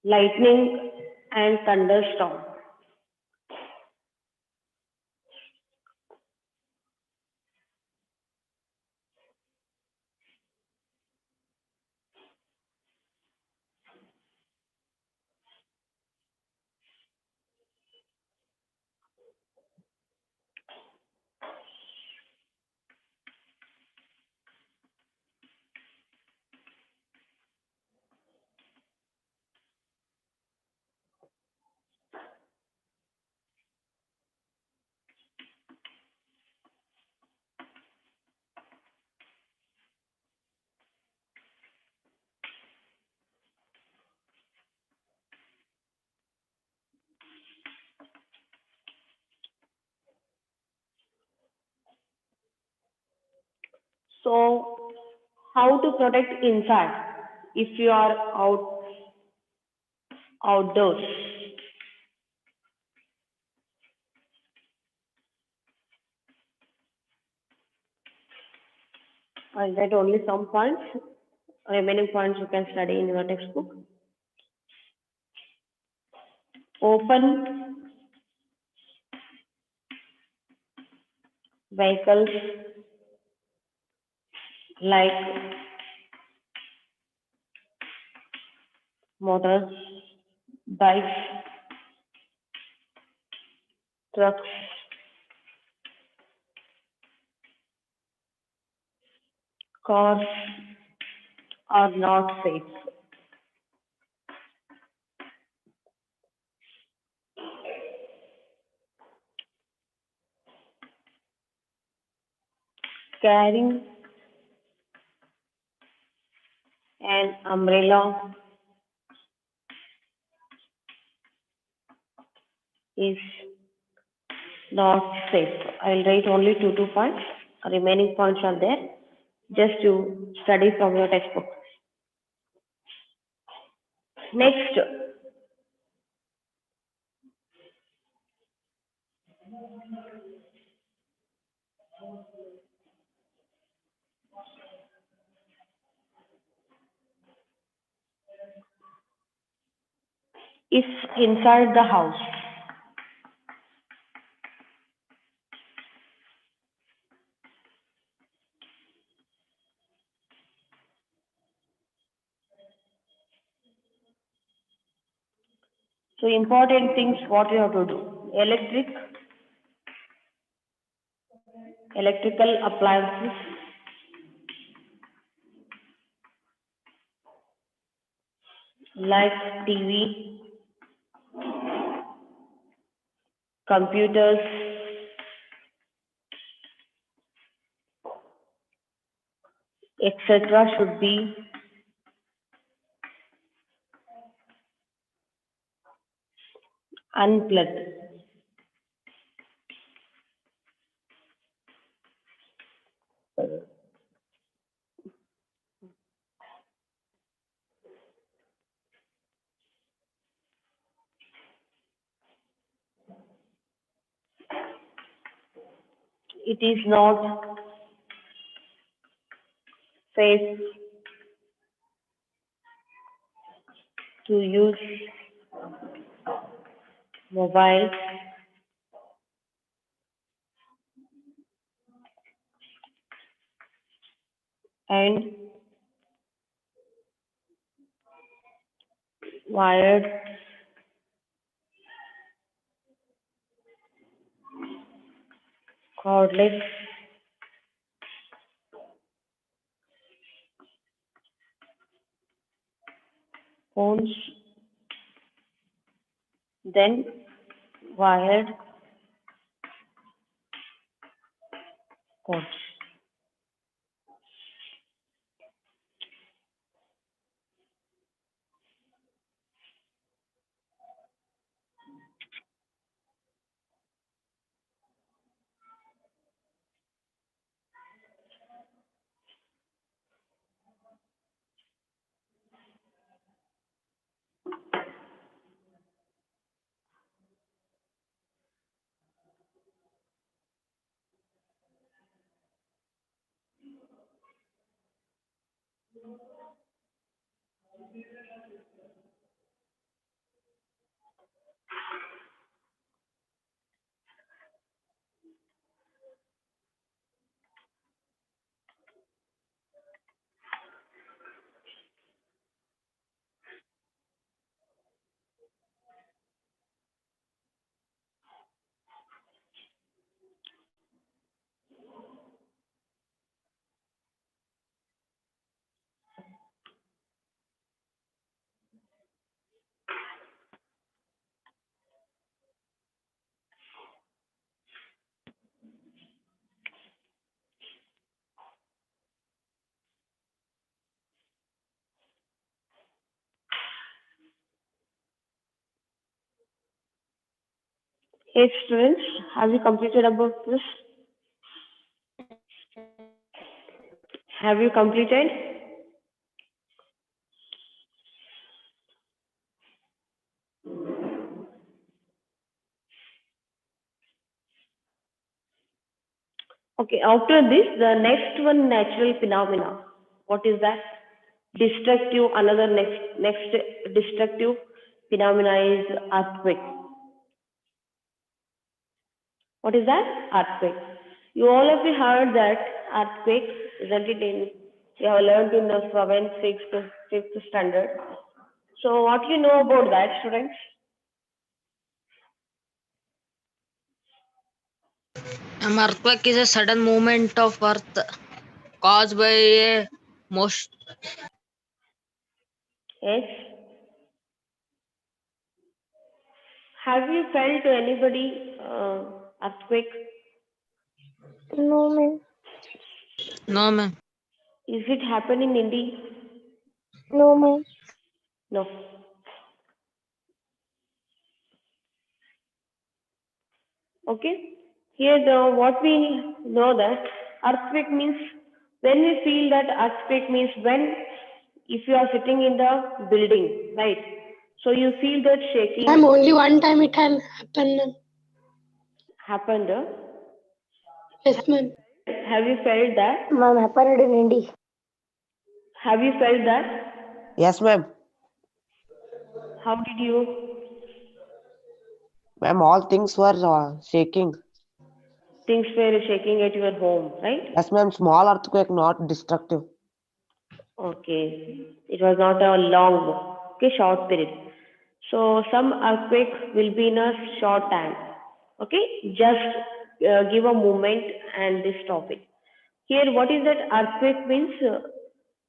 lightning and thunderstorm. So, how to protect inside if you are outdoors? I'll write only some points. Remaining points you can study in your textbook. Open vehicles like motors, bikes, trucks, cars are not safe. Carrying an umbrella is not safe. I'll write only 2 points. Remaining points are there. Just to study from your textbook. Next, if inside the house, so important things what you have to do. Electrical appliances, like TV, computers, etc. should be unplugged. It is not safe to use mobiles and wired cordless phones, then wired cords. Hey students, have you completed about this? Have you completed? Okay, after this, the next one, natural phenomena. What is that? Destructive, another next destructive phenomena is earthquake. What is that? Earthquake. You all of you heard that earthquake, isn't it? You have learned in the 7th, 6th, 5th standard. So what you know about that, students? An earthquake is a sudden movement of earth caused by a motion. Yes. Have you felt anybody earthquake? No, ma'am. No, ma'am. Is it happen in India? No, ma'am. No. Okay. Here, what we know that earthquake means when we feel that earthquake means when if you are sitting in the building, right? So you feel that shaking. Ma'am, only one time it can happen, ma'am. Happened. Yes, ma'am. Have you felt that? Ma'am, happened in Indi. Have you felt that? Yes, ma'am. How did you? Ma'am, all things were shaking. Things were shaking at your home, right? Yes, ma'am. Small earthquake, not destructive. Okay, it was not a long, okay, short period. So some earthquake will be in a short time. Okay, just give a moment and this topic. Here, what is that earthquake means?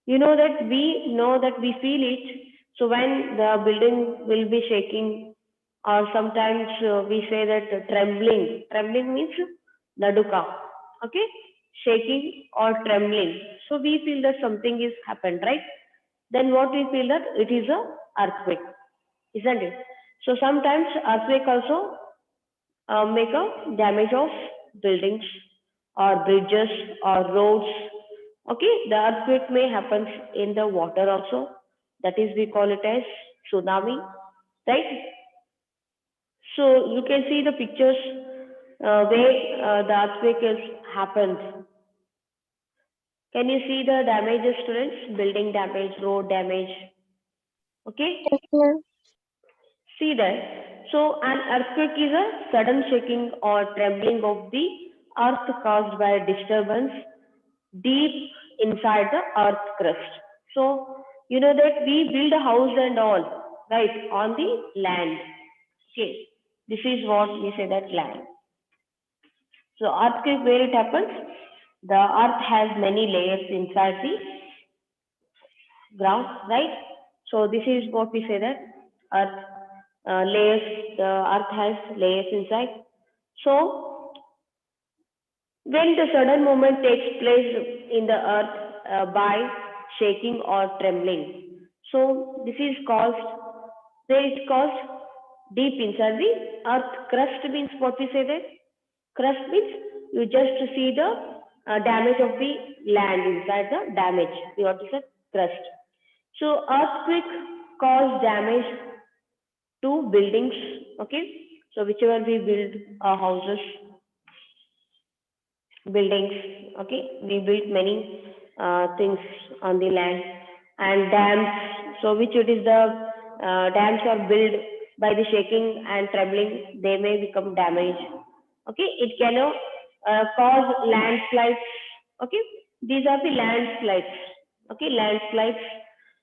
You know that we feel it. So when the building will be shaking, or sometimes we say that trembling. Trembling means naduka. Okay, shaking or trembling. So we feel that something is happened, right? Then what we feel that it is a earthquake, isn't it? So sometimes earthquake also make a damage of buildings or bridges or roads. Okay, the earthquake may happen in the water also. That is, we call it as tsunami, right? So you can see the pictures where the earthquake has happened. Can you see the damages, students? Building damage, road damage. Okay. Yes, ma'am. See that. So an earthquake is a sudden shaking or trembling of the earth caused by a disturbance deep inside the earth crust. So you know that we build a house and all, right, on the land. Okay. This is what we say that land. So earthquake where it happens, the earth has many layers inside the ground, right? So this is what we say that earth layers, the earth has layers inside. So when the sudden movement takes place in the earth by shaking or trembling, so this is caused, where it caused deep inside the earth crust means what we say that crust means you just see the damage of the land inside the damage. What is a crust? So earthquake cause damage to buildings. Okay. So whichever we build houses, buildings. Okay. We build many things on the land. and dams. So which it is the dams are built by the shaking and trembling, they may become damaged. Okay, it can cause landslides. Okay, these are the landslides. Okay, landslides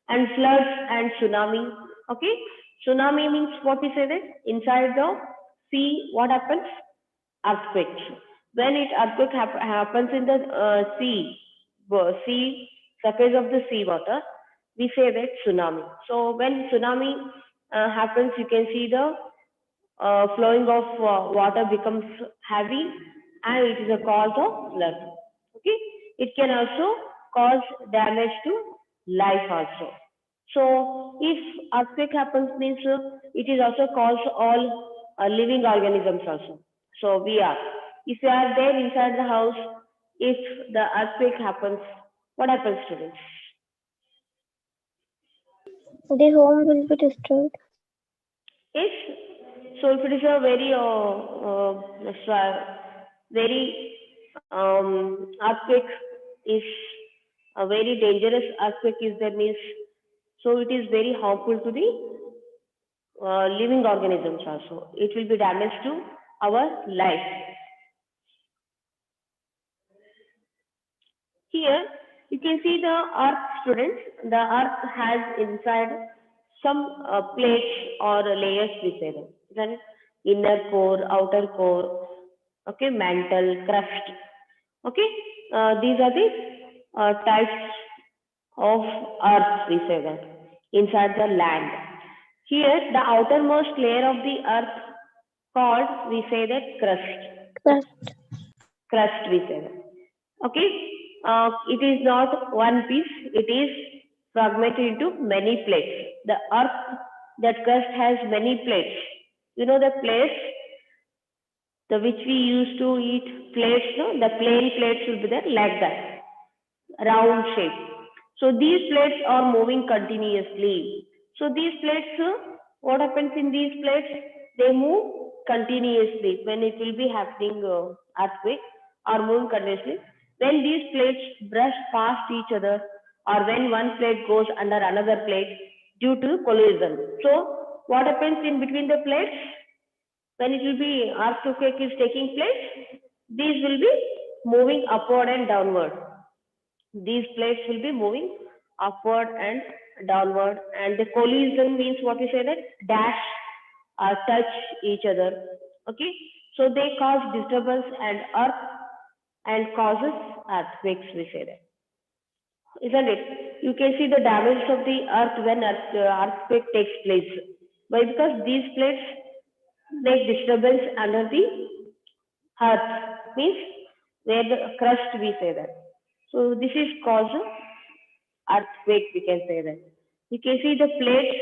and floods and tsunami. Okay, tsunami means what we say that inside the sea, what happens? Earthquakes. When it earthquake happens in the sea surface of the sea water, we say that tsunami. So when tsunami happens, you can see the flowing of water becomes heavy, and it is a cause of flood. Okay, it can also cause damage to life also. So if earthquake happens means it is also cause all living organisms also. So if we are there inside the house, if the earthquake happens, what happens, students? The home will be destroyed. Yes. So if it is a very earthquake is a very dangerous earthquake is there means, so it is very harmful to the living organisms also. It will be damage to our life. Here you can see the earth, students. The earth has inside some plates or layers, we say them. Then inner core, outer core, okay, mantle, crust. Okay, these are the types of earth, we say that, inside the land. Here, the outermost layer of the earth called, we say that crust. Crust. Crust, we say that. Okay, it is not one piece, it is fragmented into many plates. The earth, that crust has many plates. You know the plates, the which we used to eat plates, no? The plain plates will be there like that, round shape. So these plates are moving continuously. So these plates, what happens in these plates? They move continuously when it will be happening earthquake or moving continuously. When these plates brush past each other, or when one plate goes under another plate due to collision. So what happens in between the plates? When it will be earthquake is taking place, these will be moving upward and downward. These plates will be moving upward and downward, and the collision means what we say that dash or touch each other. Okay, so they cause disturbance and earth and causes earthquakes, we say that, isn't it? You can see the damage of the earth when earthquake takes place. Why? Because these plates make disturbance under the earth, means where the crust, we say that. So this is cause of earthquake, we can say that. You can see the plates.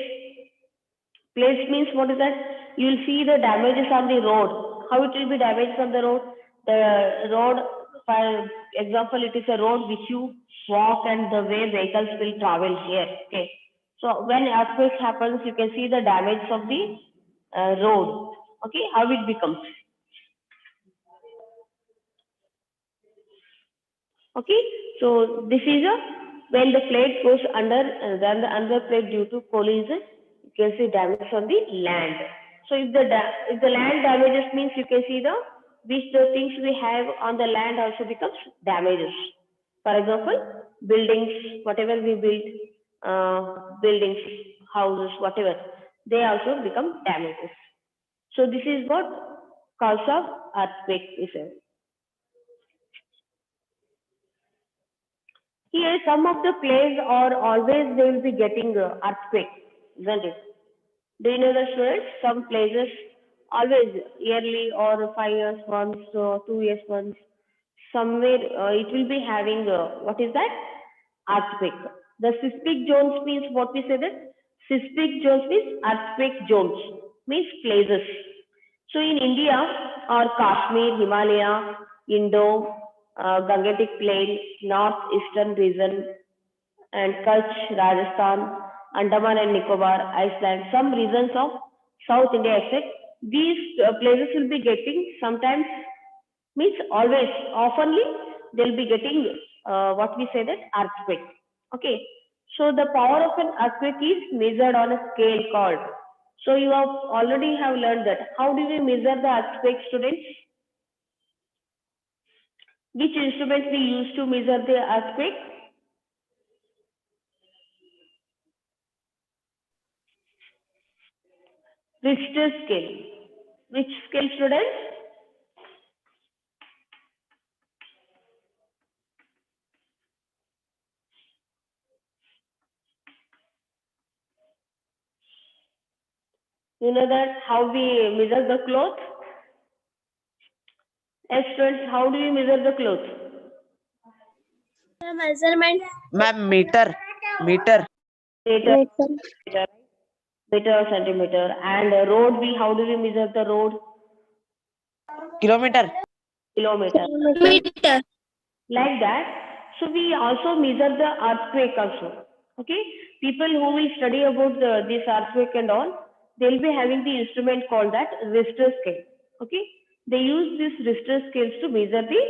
Plates means what is that? You will see the damages on the road. How it will be damaged on the road? The road, for example, it is a road which you walk and the way vehicles will travel here. Okay. So when earthquake happens, you can see the damage of the road. Okay, how it becomes. Okay, so this is a when the plate goes under then the under plate due to collision, you can see damage on the land. So if the land damages means you can see the which the things we have on the land also becomes damages. For example, buildings, whatever we build, buildings, houses, whatever, they also become damages. So this is what cause of earthquake is. Here, some of the places are always they will be getting earthquake, isn't it? Do you know the students? Some places always yearly or 5 years once or 2 years once, somewhere it will be having what is that? Earthquake. The seismic zones means what we say that? Seismic zones means earthquake zones, means places. So in India or Kashmir, Himalaya, Indo, Gangetic Plain, northeastern region, and Kutch, Rajasthan, Andaman and Nicobar, Iceland, some regions of South India, etc. These places will be getting sometimes, means always, oftenly, they'll be getting what we say that earthquake. Okay, So the power of an earthquake is measured on a scale called. So you have already have learned that. How do we measure the earthquake, students? Which instrument we use to measure the earthquake? Richter scale. Which scale, students? You know that how we measure the cloth? Yes, students, how do we measure the cloth? Measurement. Ma'am, meter. Meter. Meter, Meter. meter, meter, centimeter. And road, how do we measure the road? Kilometer. Kilometer. Meter. Like that. So we also measure the earthquake also. Okay. People who will study about this earthquake and all, they'll be having the instrument called that Richter scale. Okay. They use this Richter scales to measure the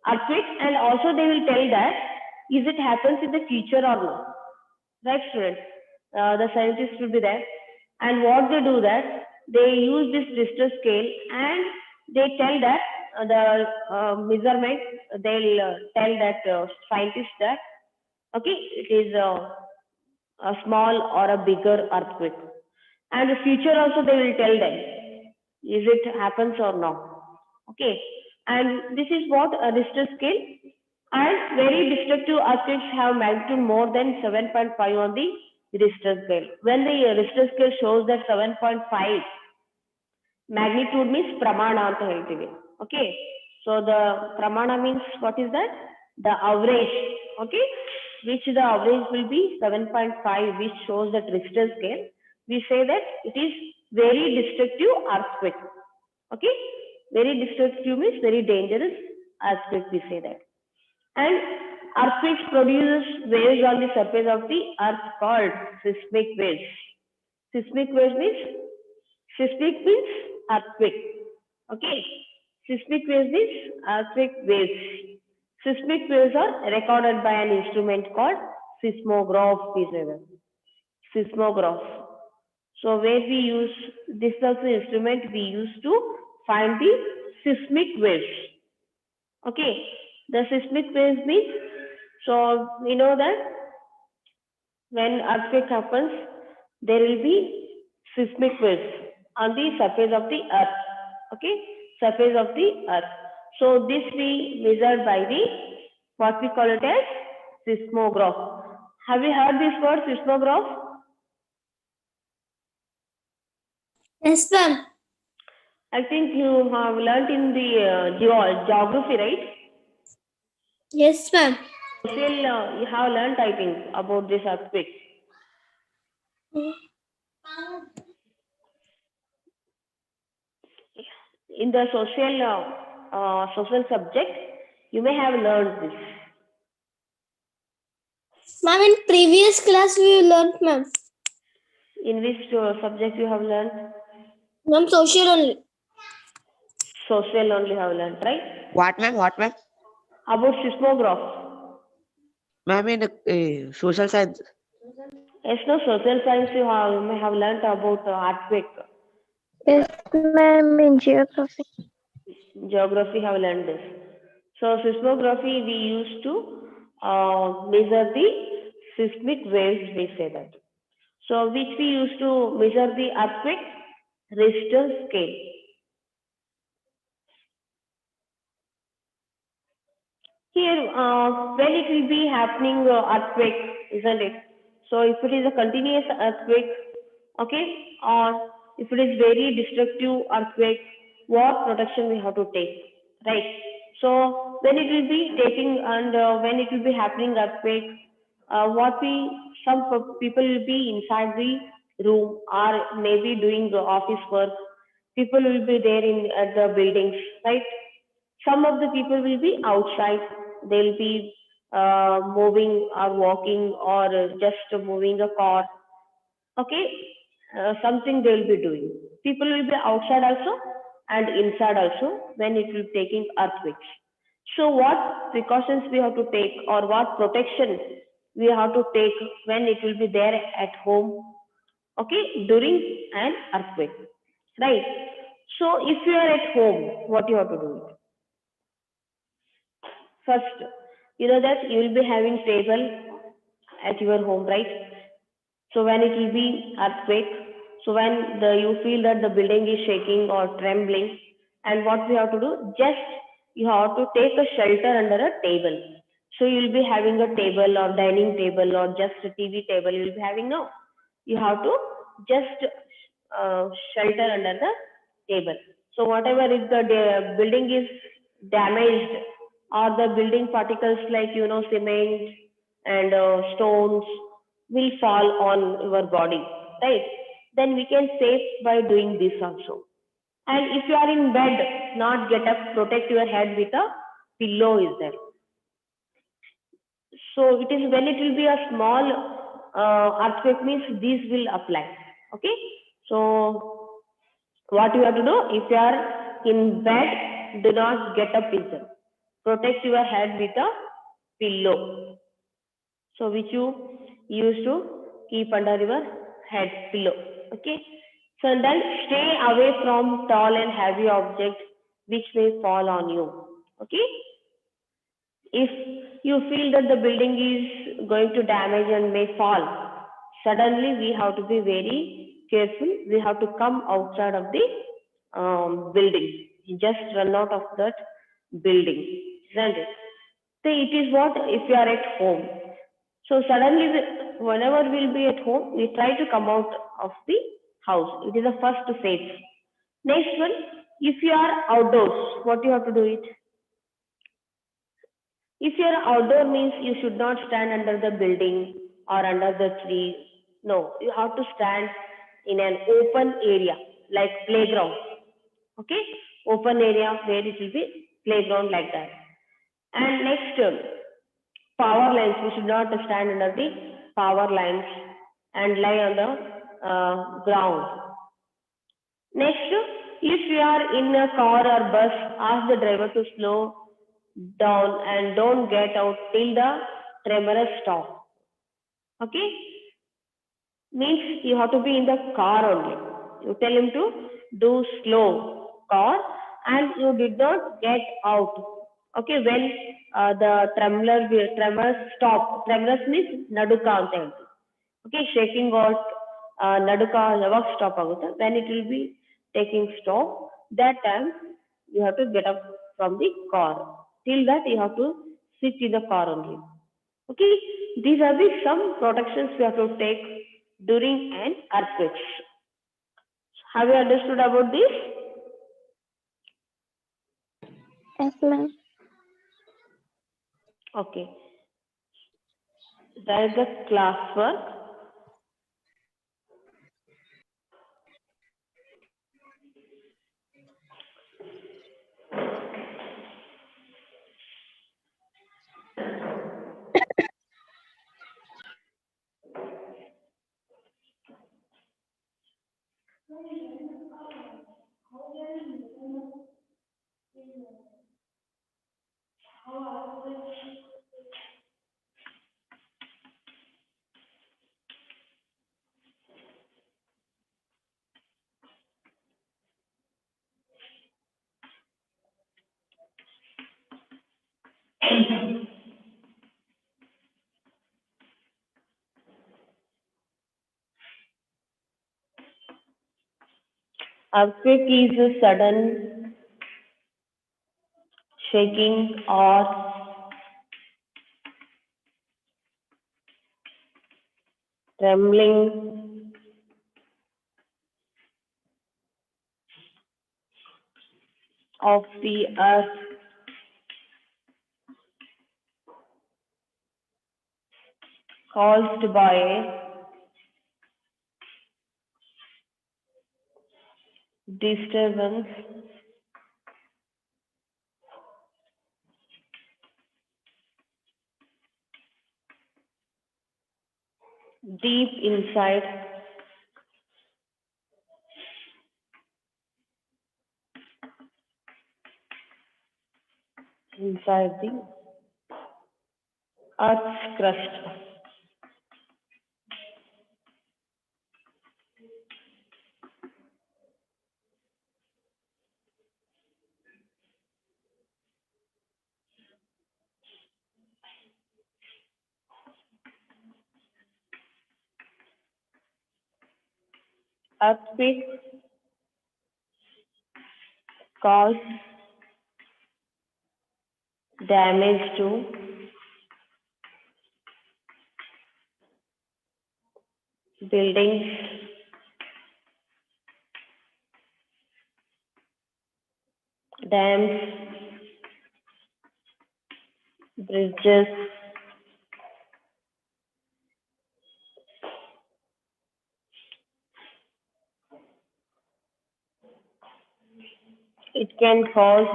earthquake, and also they will tell that is it happens in the future or not. Right, students? The scientists will be there, and what they do that they use this Richter scale and they tell that the measurement. They'll tell that scientists that okay, it is a small or a bigger earthquake, and the future also they will tell them is it happens or not. Okay, and this is what a Richter scale. And very destructive earthquakes have magnitude more than 7.5 on the Richter scale. When the Richter scale shows that 7.5 magnitude means pramana anta ಹೇಳ್ತೀವಿ. Okay, so the pramana means what is that? The average. Okay, which the average will be 7.5, which shows that Richter scale. We say that it is very destructive earthquake. Okay, very destructive means very dangerous earthquake, we say that. And earthquakes produces waves on the surface of the earth called seismic waves. Seismic waves means earthquake. Okay. Seismic waves means earthquake waves. Seismic waves are recorded by an instrument called seismograph. Seismograph. So where we use this is also instrument we use to find the seismic waves. Okay, the seismic waves means, so we know that when earthquake happens, there will be seismic waves on the surface of the earth. Okay, surface of the earth. So this we measured by the what we call it as seismograph. Have you heard this word seismograph? Yes, ma'am. I think you have learnt in the geography, right? Yes, ma'am. Social, you have learnt, I think, about this earthquake. In the social subject, you may have learned this. Ma'am, in previous class we learned, ma'am. In which subject you have learned? Ma'am, social only. Social only have learned, right? What, ma'am? What, ma'am? About seismograph. Ma'am, in social science. Yes, no, social science you may have learnt about earthquake. Yes, ma'am, in geography. Geography have learned this. So seismography we use to measure the seismic waves, we say that. So which we use to measure the earthquake? Richter scale. Here, when it will be happening earthquake, isn't it? So if it is a continuous earthquake, okay, or if it is very destructive earthquake, what protection we have to take, right? So when it will be taking and when it will be happening earthquake, some people will be inside the room or maybe doing the office work. People will be there in at the buildings, right? Some of the people will be outside. They'll be moving or walking or just moving a car. Okay, something they'll be doing. People will be outside also and inside also when it will be taking earthquakes. So what precautions we have to take or what protection we have to take when it will be there at home, okay, during an earthquake, right? So if you are at home, what you have to do? First, you know that you will be having table at your home, right? So when it will be earthquake, so when you feel that the building is shaking or trembling, and what we have to do, just you have to take a shelter under a table. So you will be having a table or dining table or just a TV table you will be having now. You have to just shelter under the table. So whatever if the building is damaged or the building particles like cement and stones will fall on your body, right? Then we can save by doing this also. And if you are in bed, not get up, protect your head with a pillow is there. So it is when it will be a small earthquake means these will apply. Okay. So what you have to do, if you are in bed, do not get up is there. Protect your head with a pillow. So which you used to keep under your head pillow. Okay. So then stay away from tall and heavy objects which may fall on you. Okay. If you feel that the building is going to damage and may fall, suddenly we have to be very careful. We have to come outside of the building. Just run out of that building, isn't it? So it is what if you are at home. So suddenly, whenever we'll be at home, we try to come out of the house. It is the first phase. Next one, if you are outdoors, what you have to do it? If you are outdoor means you should not stand under the building or under the tree. No, you have to stand in an open area like playground. Okay, open area where it will be playground like that. And next, power lines. We should not stand under the power lines and lie on the ground. Next, if you are in a car or bus, ask the driver to slow down and don't get out till the tremor stop. Okay? Means you have to be in the car only. You tell him to do slow car and you did not get out. Okay, when the tremors stop. Tremors means naduka anta ಹೇಳ್ತೀವಿ. Okay, shaking or naduka ಯಾವಾಗ stop ಆಗುತ್ತೆ, when it will be taking stop, that time you have to get up from the car. Till that you have to sit in the car only. Okay, these are the some protections we have to take during an earthquake. Have you understood about this? Yes, ma'am. Okay. That is the class work. Earthquake is a sudden shaking or trembling of the earth caused by disturbance deep inside the earth's crust. earthquake cause damage to buildings, dams, bridges, it can cause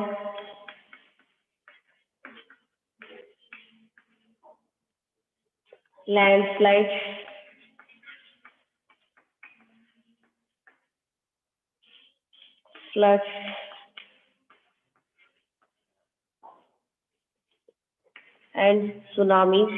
landslides, floods, and tsunamis.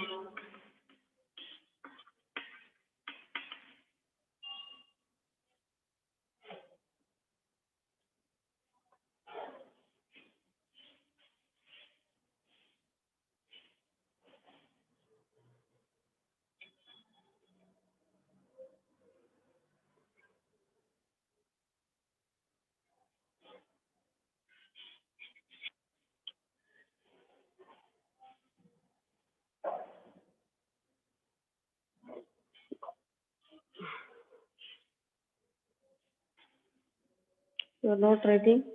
You're not writing?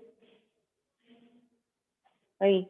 Why?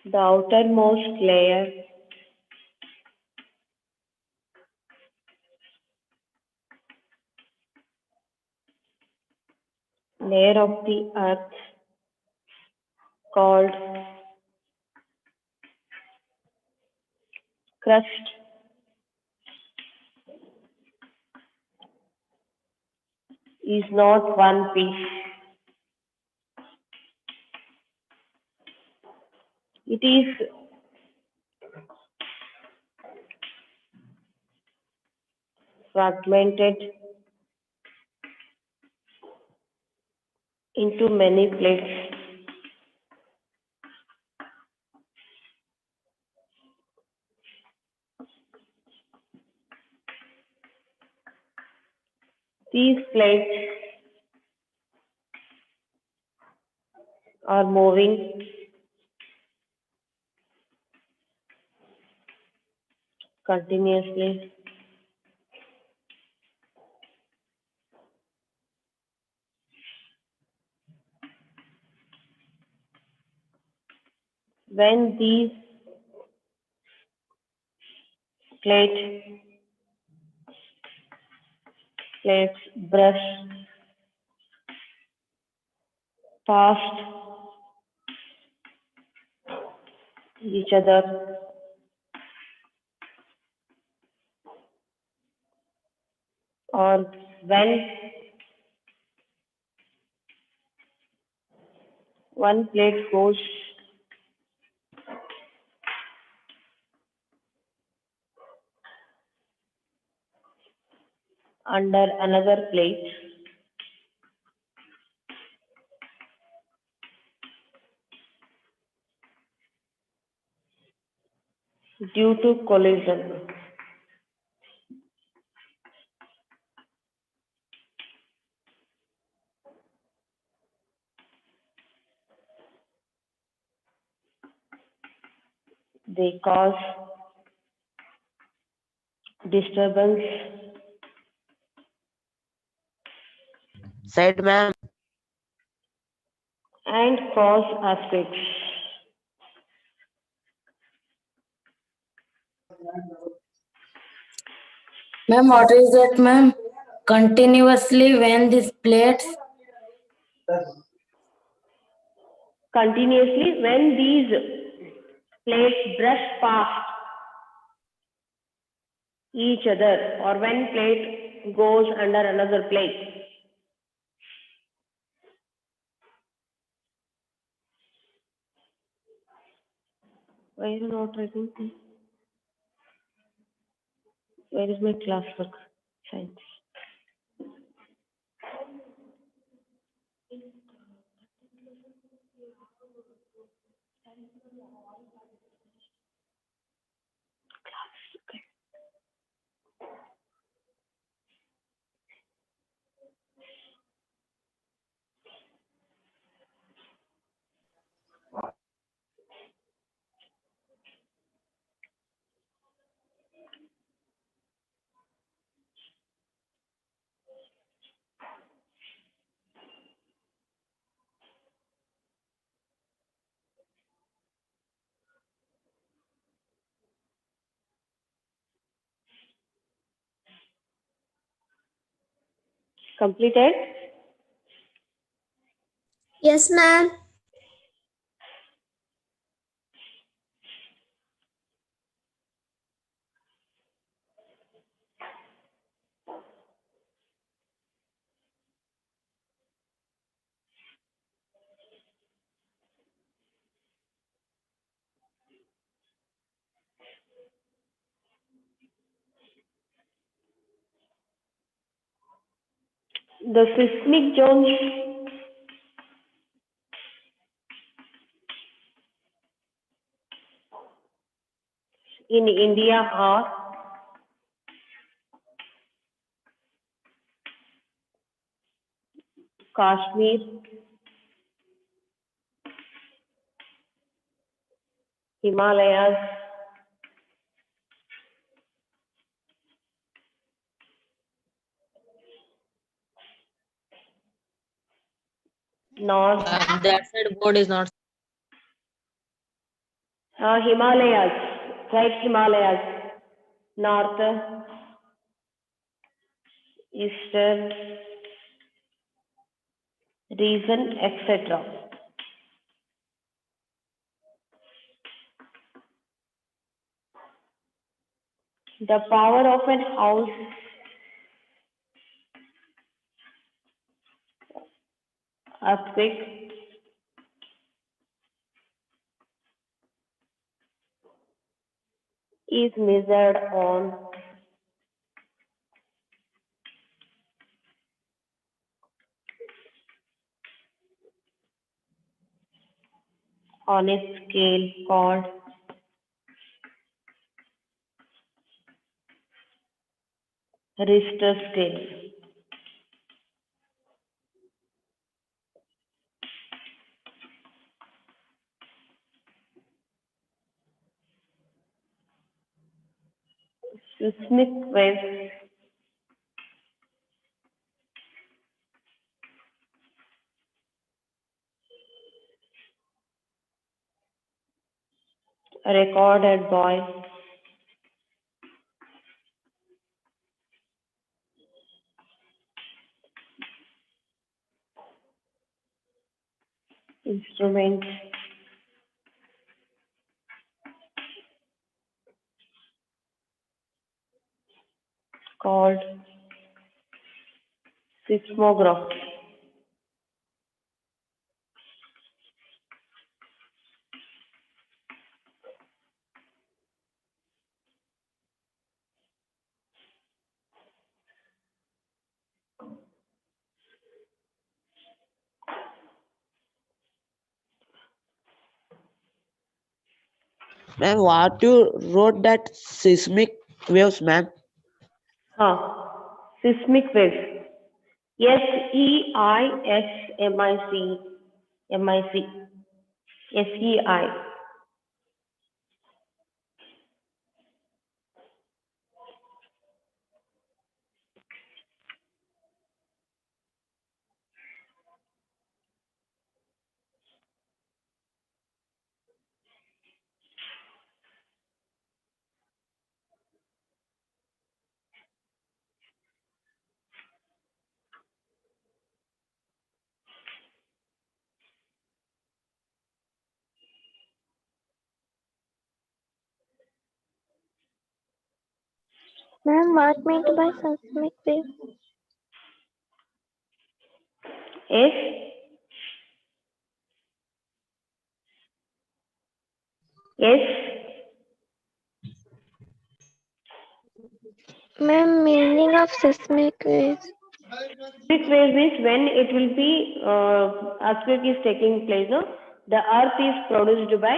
The outermost layer of the earth called crust is not one piece. It is fragmented into many plates. These plates are moving continuously. When these plate, plates brush past each other, or when one plate goes under another plate, due to collision. They cause disturbance, Said ma'am. and cause aspects. Ma'am, what is that, ma'am? Continuously when these plates. Continuously when these plates brush past each other or when plate goes under another plate. Why are you not writing? Where is my classwork? Science. Completed? Yes, ma'am. The seismic zones in India are Kashmir, Himalayas, North, That side board is not. Himalayas, right? Himalayas, North, Eastern region, etc. The power of an house earthquake is measured on a scale called Richter scale. Seismic waves recorded by instruments called seismograph. Ma'am, what you wrote that seismic waves, ma'am? Seismic waves. SEISMIC. SEI. Ma'am, what meant by seismic wave? Yes. Yes. Ma'am, meaning of seismic waves. Seismic wave means when it will be earthquake is taking place, no? The earth is produced by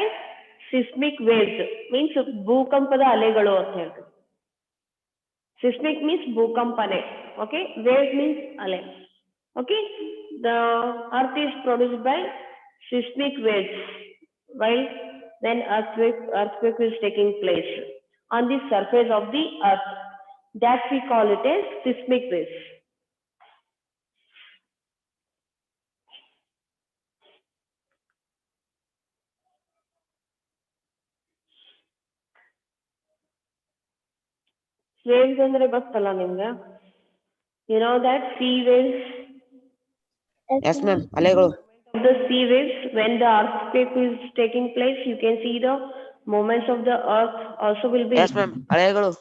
seismic waves. Means ಭೂಕಂಪದ ಅಲೆಗಳು ಅಂತ ಹೇಳ್ತೀವಿ. Seismic means ಭೂಕಂಪನೆ. Okay. Wave means ಅಲೆ. Okay. The earth is produced by seismic waves while when earthquake is taking place on the surface of the earth. That we call it as seismic waves. Waves ಅಂದ್ರೆ ಗೊತ್ತಲ್ಲ ನಿಮ್ಗೆ? You know that sea waves? Yes, ma'am. ಅಲೆಗಳು. The sea waves, when the earthquake is taking place, you can see the movements of the earth also will be Yes, ma'am. ಅಲೆಗಳು.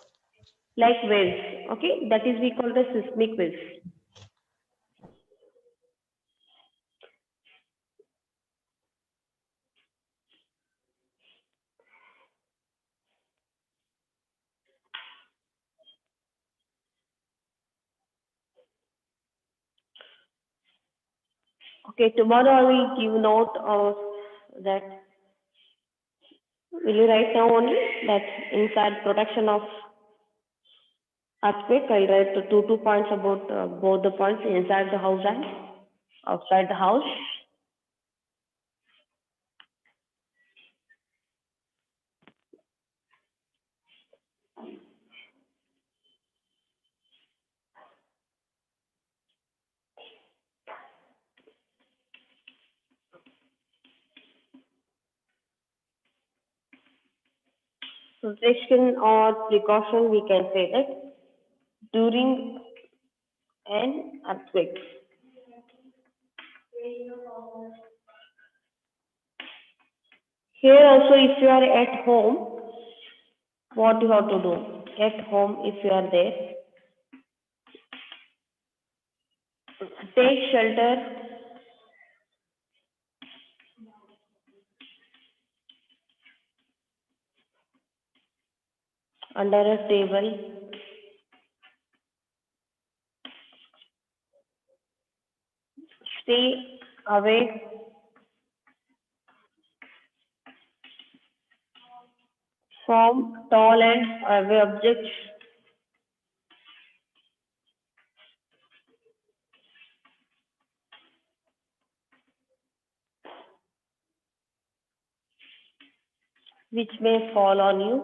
like waves. Okay, that is we call the seismic waves. Okay, tomorrow I will give note of that. Will you write now only that inside protection of earthquake? I'll write the two points about both the points inside the house and outside the house. Protection or precaution, we can say that during an earthquake. Here also, if you are at home, what you have to do? At home, if you are there, take shelter under a table. Stay away from tall and heavy objects. Which may fall on you.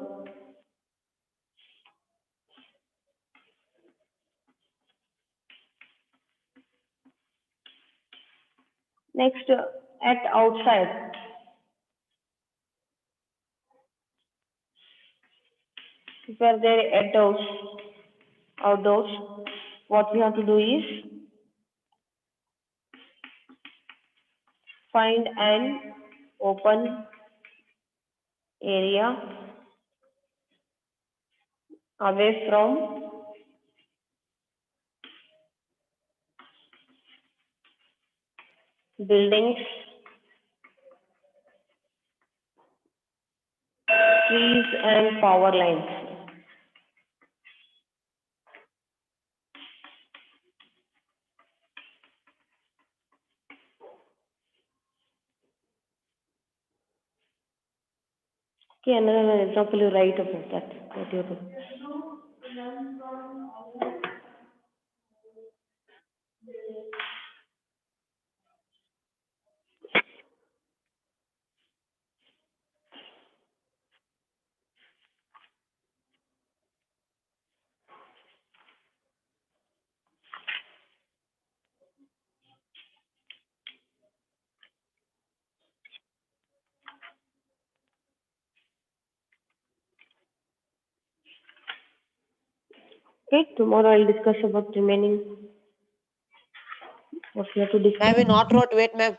Next, at outside. If you are there outdoors, what we have to do is find an open area away from buildings, trees and power lines. Okay, another example you write about that. What you do. Okay, tomorrow I'll discuss about remaining. What we have to discuss. Ma'am, we not wrote. Wait, ma'am.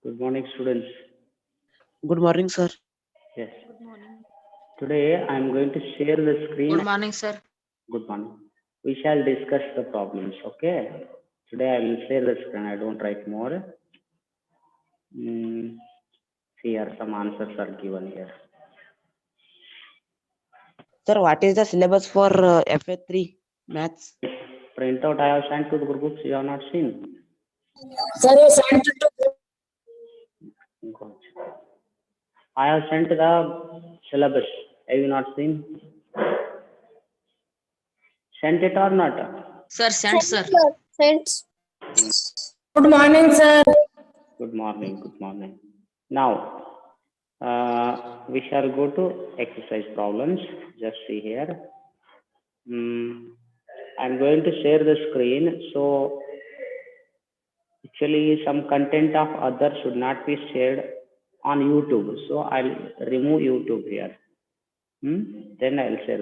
Good morning, students. Good morning, sir. Yes. Today I am going to share the screen. Good morning, sir. Good morning. We shall discuss the problems. Okay. Today I will share the screen. I don't write more. Here some answers are given here. Sir, what is the syllabus for FA3 maths? Printout I have sent to the groups. You have not seen. Sir, you sent it to Good. I have sent the syllabus. Have you not seen? Sent it or not? Sir, sent, sir. Thanks. Good morning, sir. Good morning. Good morning. Now, we shall go to exercise problems. Just see here. I'm going to share the screen. So, actually, some content of others should not be shared on YouTube. So, I'll remove YouTube here. Then I'll share the